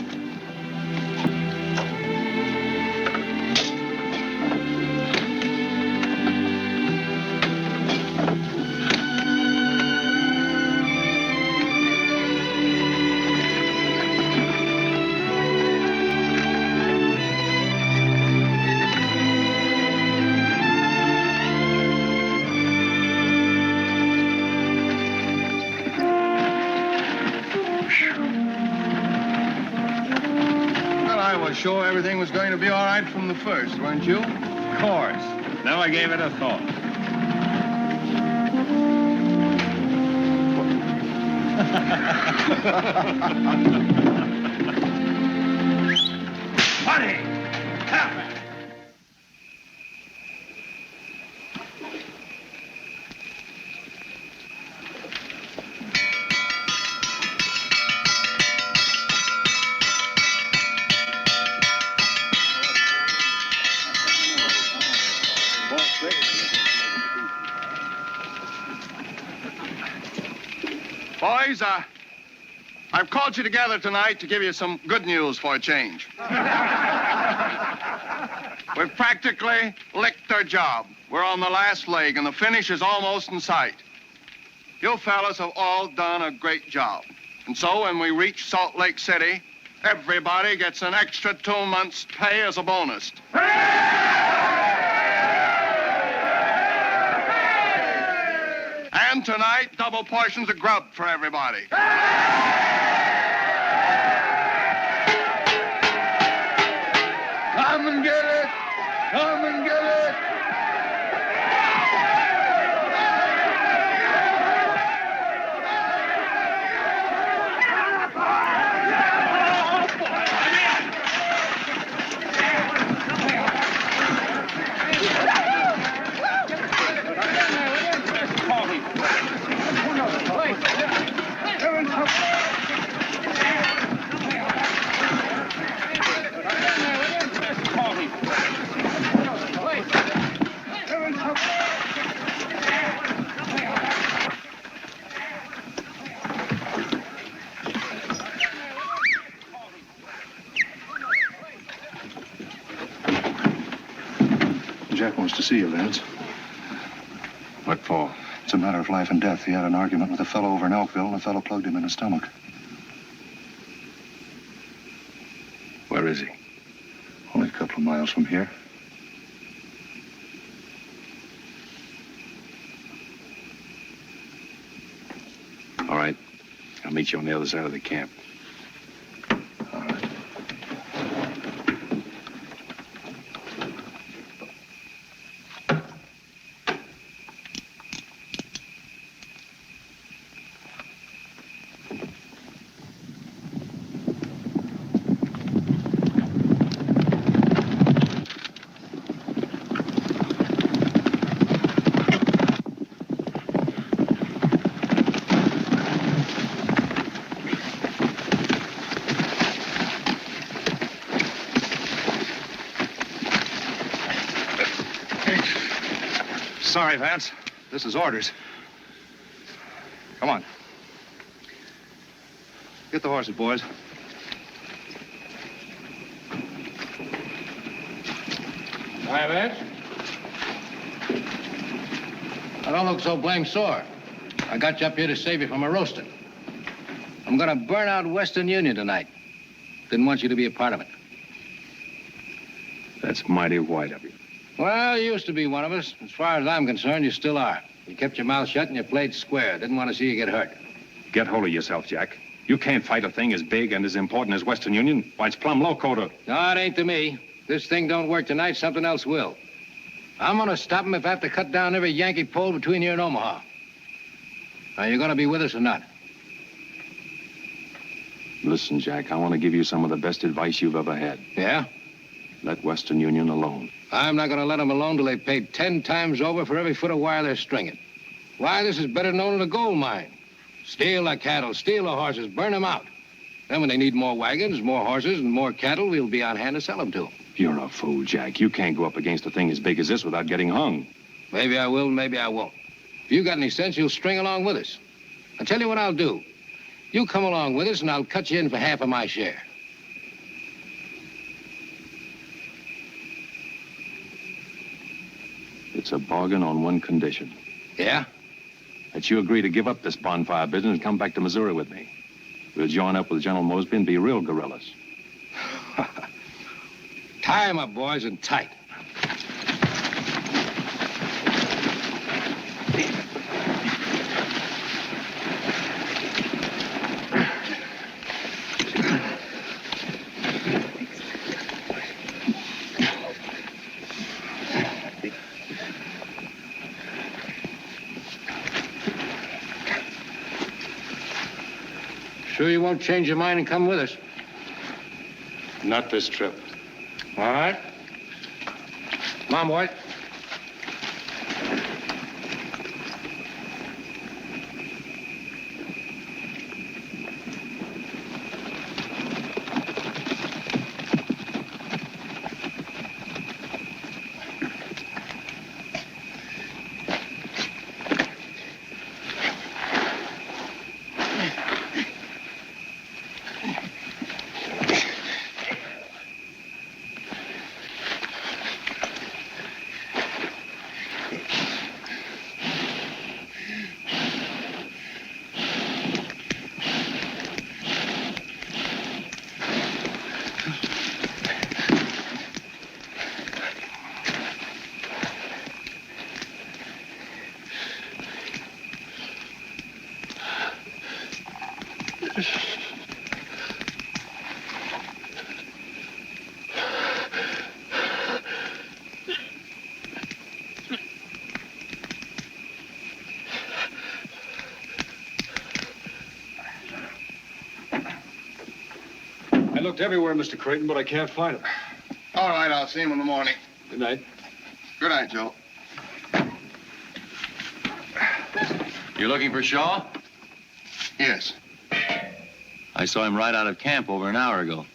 Sure everything was going to be all right from the first, weren't you? Of course. Never gave it a thought. Money! Help! Boys, I've called you together tonight to give you some good news for a change. We've practically licked our job. We're on the last leg, and the finish is almost in sight. You fellas have all done a great job. And so when we reach Salt Lake City, everybody gets an extra 2 months' pay as a bonus. And tonight, double portions of grub for everybody. Come and get it! Come and get it! Jack wants to see you, Vance. What for? It's a matter of life and death. He had an argument with a fellow over in Elkville, and the fellow plugged him in the stomach. Where is he? Only a couple of miles from here. All right. I'll meet you on the other side of the camp. Sorry, Vance. This is orders. Come on. Get the horses, boys. Hi, Vance. I don't look so blame sore. I got you up here to save you from a roasting. I'm gonna burn out Western Union tonight. Didn't want you to be a part of it. That's mighty white of you. Well, you used to be one of us. As far as I'm concerned, you still are. You kept your mouth shut and you played square. Didn't want to see you get hurt. Get hold of yourself, Jack. You can't fight a thing as big and as important as Western Union. Why, it's plumb loco to... No, it ain't to me. This thing don't work tonight, something else will. I'm gonna stop him if I have to cut down every Yankee pole between here and Omaha. Are you gonna be with us or not? Listen, Jack, I want to give you some of the best advice you've ever had. Yeah? Let Western Union alone. I'm not gonna let them alone till they've paid 10 times over for every foot of wire they're stringing. Why, this is better than owning a gold mine. Steal the cattle, steal the horses, burn them out. Then when they need more wagons, more horses, and more cattle, we'll be on hand to sell them to them. You're a fool, Jack. You can't go up against a thing as big as this without getting hung. Maybe I will, maybe I won't. If you got any sense, you'll string along with us. I'll tell you what I'll do. You come along with us, and I'll cut you in for half of my share. It's a bargain on one condition. Yeah? That you agree to give up this bonfire business and come back to Missouri with me. We'll join up with General Mosby and be real guerrillas. Tie 'em up, boys, and tight. Sure you won't change your mind and come with us? Not this trip. All right. Come on, boy. I looked everywhere, Mr. Creighton, but I can't find him. All right, I'll see him in the morning. Good night. Good night, Joe. You looking for Shaw? Yes. I saw him right out of camp over an hour ago.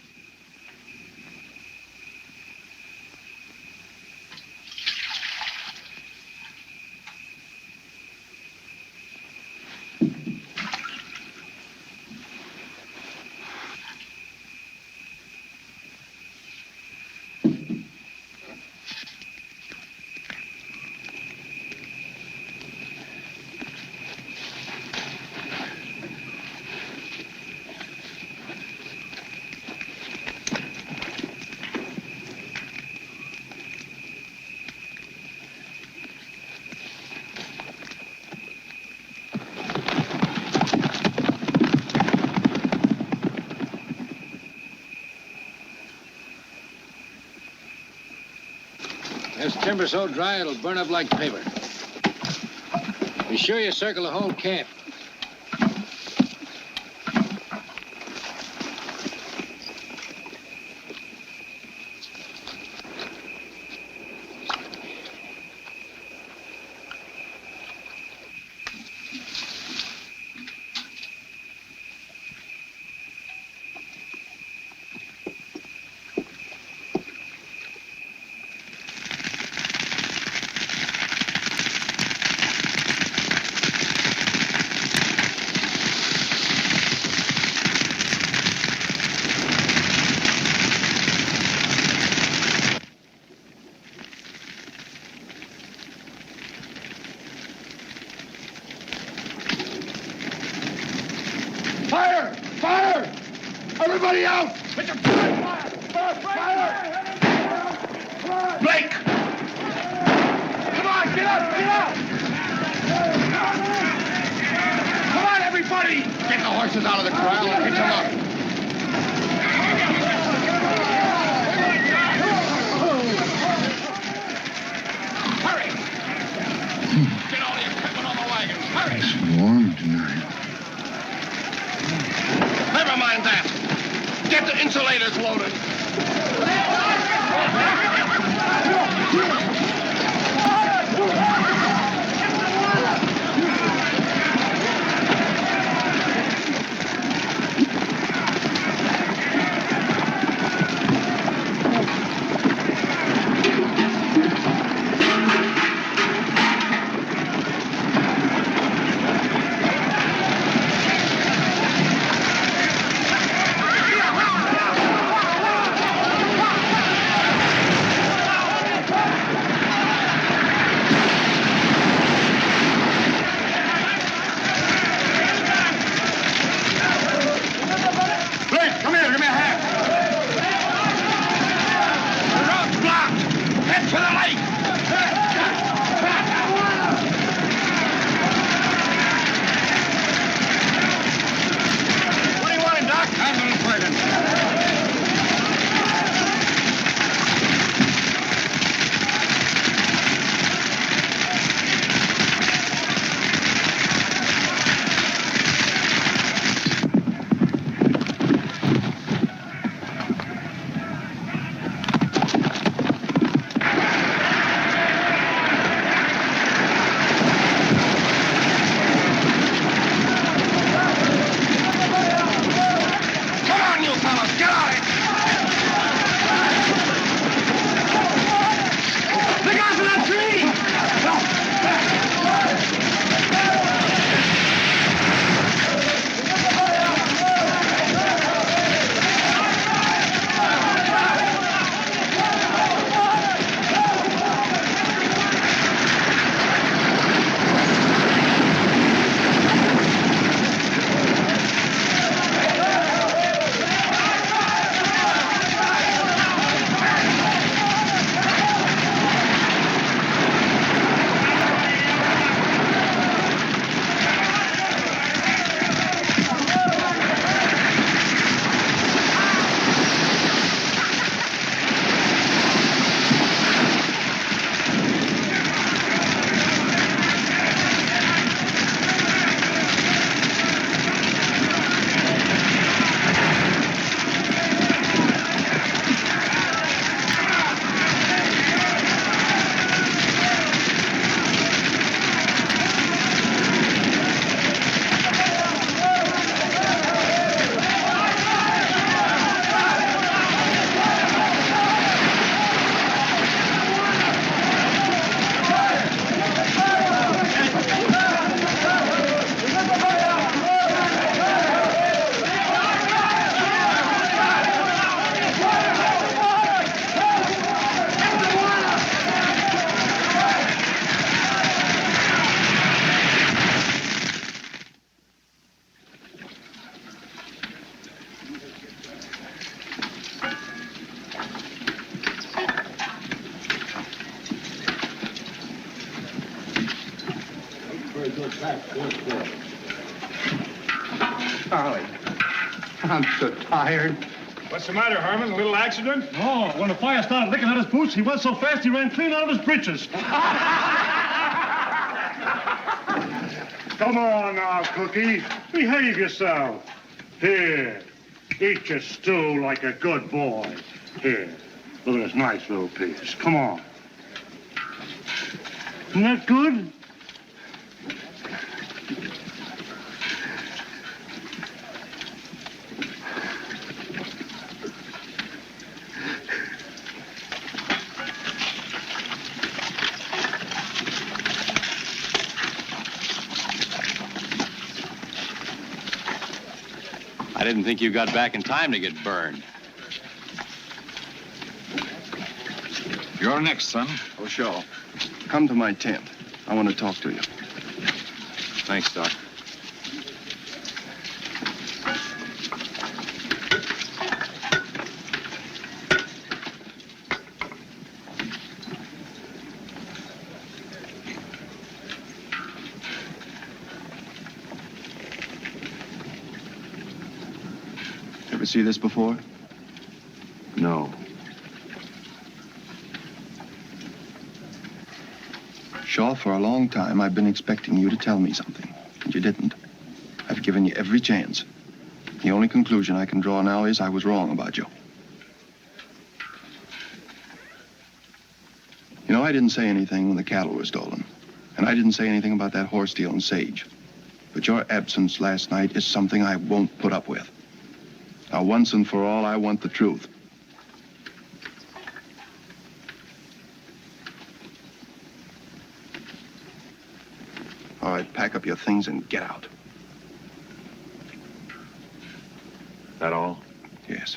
This timber's so dry it'll burn up like paper. Be sure you circle the whole camp. Fire! Fire! Everybody out! Put your fire! Fire! Blake! Come on, get up! Get up! Come on, everybody! Get the horses out of the corral and hitch them up. Hurry! Get all the equipment on the wagons. Hurry! It's warm tonight. Never mind that. Get the insulators loaded. Charlie, I'm so tired. What's the matter, Herman? A little accident? Oh, when the fire started licking at his boots, he went so fast he ran clean out of his breeches. Come on now, Cookie. Behave yourself. Here, eat your stew like a good boy. Here, look at this nice little piece. Come on. Isn't that good? I didn't think you got back in time to get burned. You're next, son. Oh, Shaw, come to my tent. I want to talk to you. Thanks, Doc. Ever see this before? No. Shaw, for a long time, I've been expecting you to tell me something, and you didn't. I've given you every chance. The only conclusion I can draw now is I was wrong about you. You know, I didn't say anything when the cattle were stolen, and I didn't say anything about that horse stealing Sage. But your absence last night is something I won't put up with. Now, once and for all, I want the truth. All right, pack up your things and get out. That all? Yes.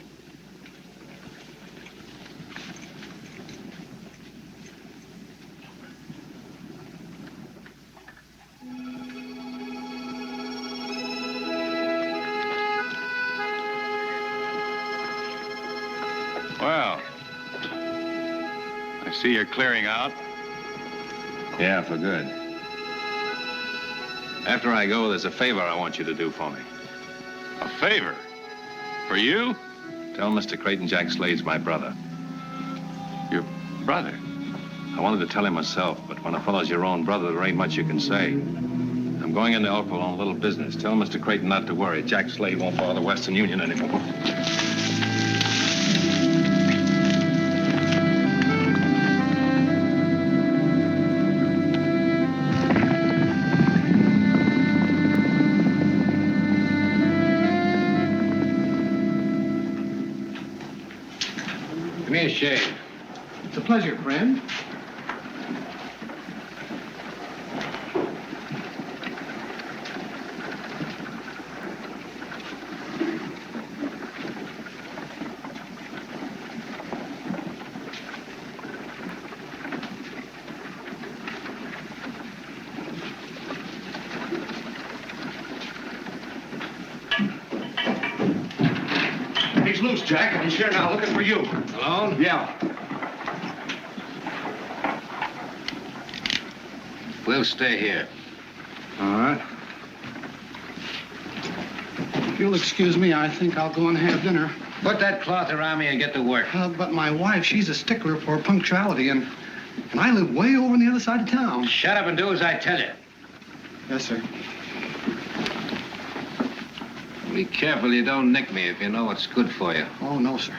Well, I see you're clearing out. Yeah, for good. After I go, there's a favor I want you to do for me. A favor? For you? Tell Mr. Creighton Jack Slade's my brother. Your brother? I wanted to tell him myself, but when a fellow's your own brother, there ain't much you can say. I'm going into Oakville on a little business. Tell Mr. Creighton not to worry. Jack Slade won't bother the Western Union anymore. Give me a shave. It's a pleasure, friend. He's loose, Jack, and he's here now looking for you. Alone? Yeah. We'll stay here. All right. If you'll excuse me, I think I'll go and have dinner. Put that cloth around me and get to work. But my wife, she's a stickler for punctuality, and I live way over on the other side of town. Shut up and do as I tell you. Yes, sir. Be careful you don't nick me if you know what's good for you. Oh, no, sir.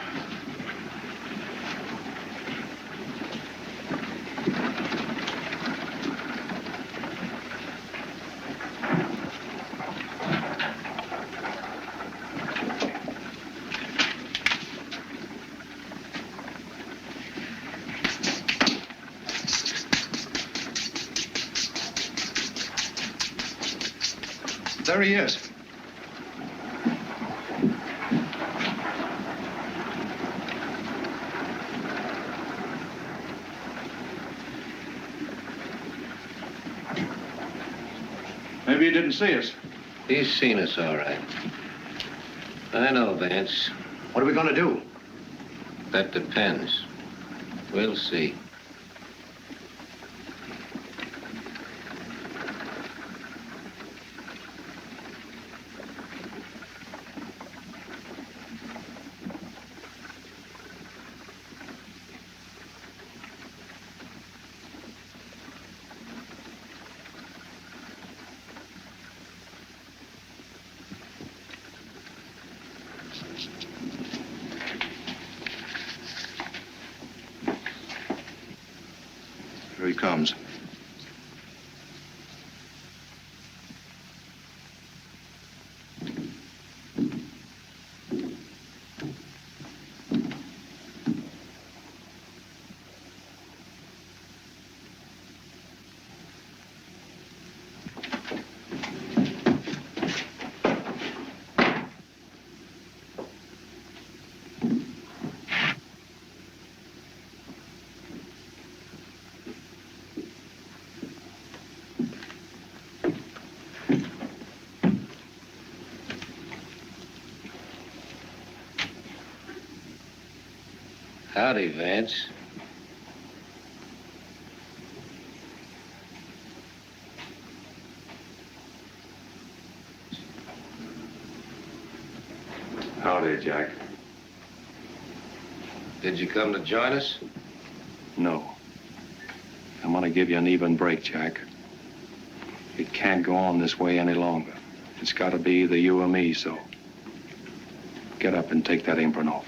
There he is. Maybe he didn't see us. He's seen us, all right. I know, Vance. What are we going to do? That depends. We'll see. comes. Howdy, Vance. Howdy, Jack. Did you come to join us? No. I'm gonna give you an even break, Jack. It can't go on this way any longer. It's gotta be either you or me, so get up and take that apron off.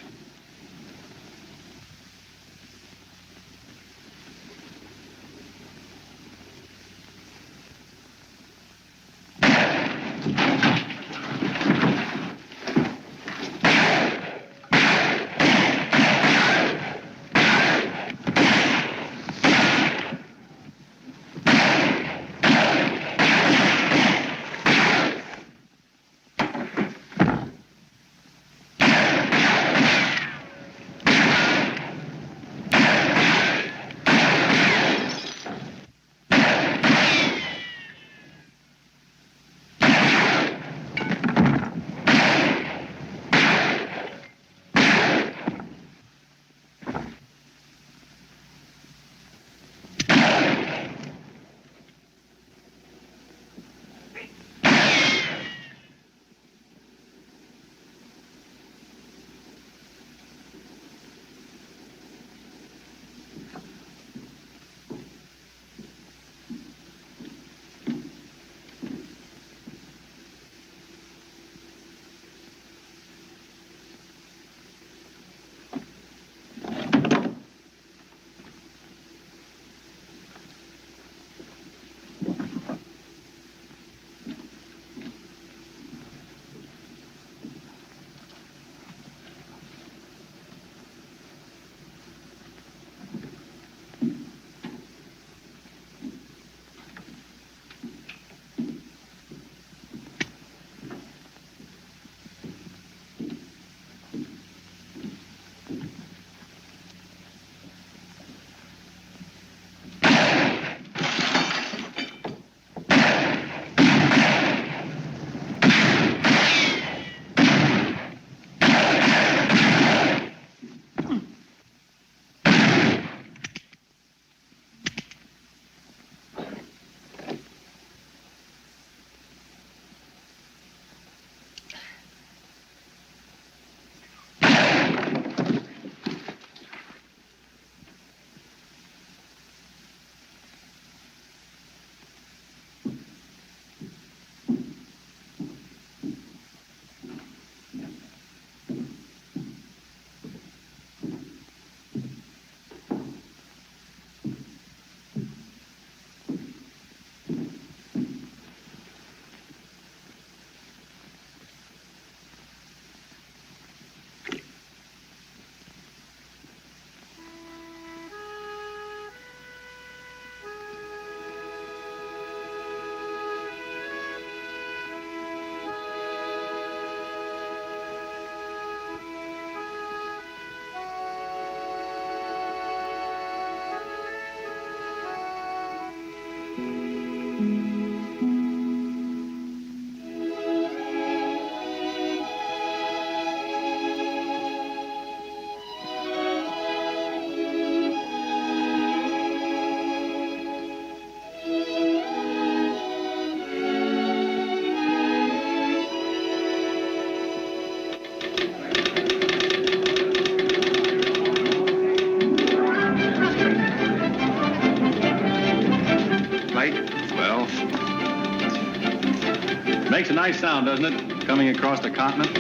Makes a nice sound, doesn't it? Coming across the continent.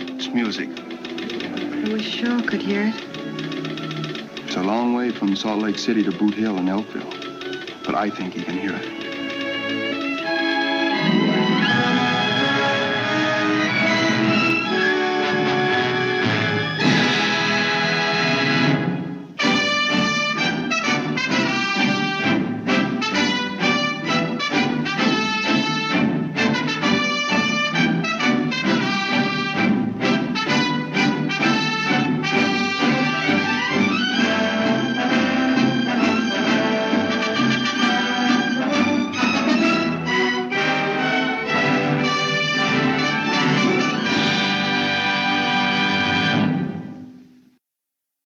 It's music. I wish Shaw could hear it. It's a long way from Salt Lake City to Boot Hill and Elkville, but I think he can hear it.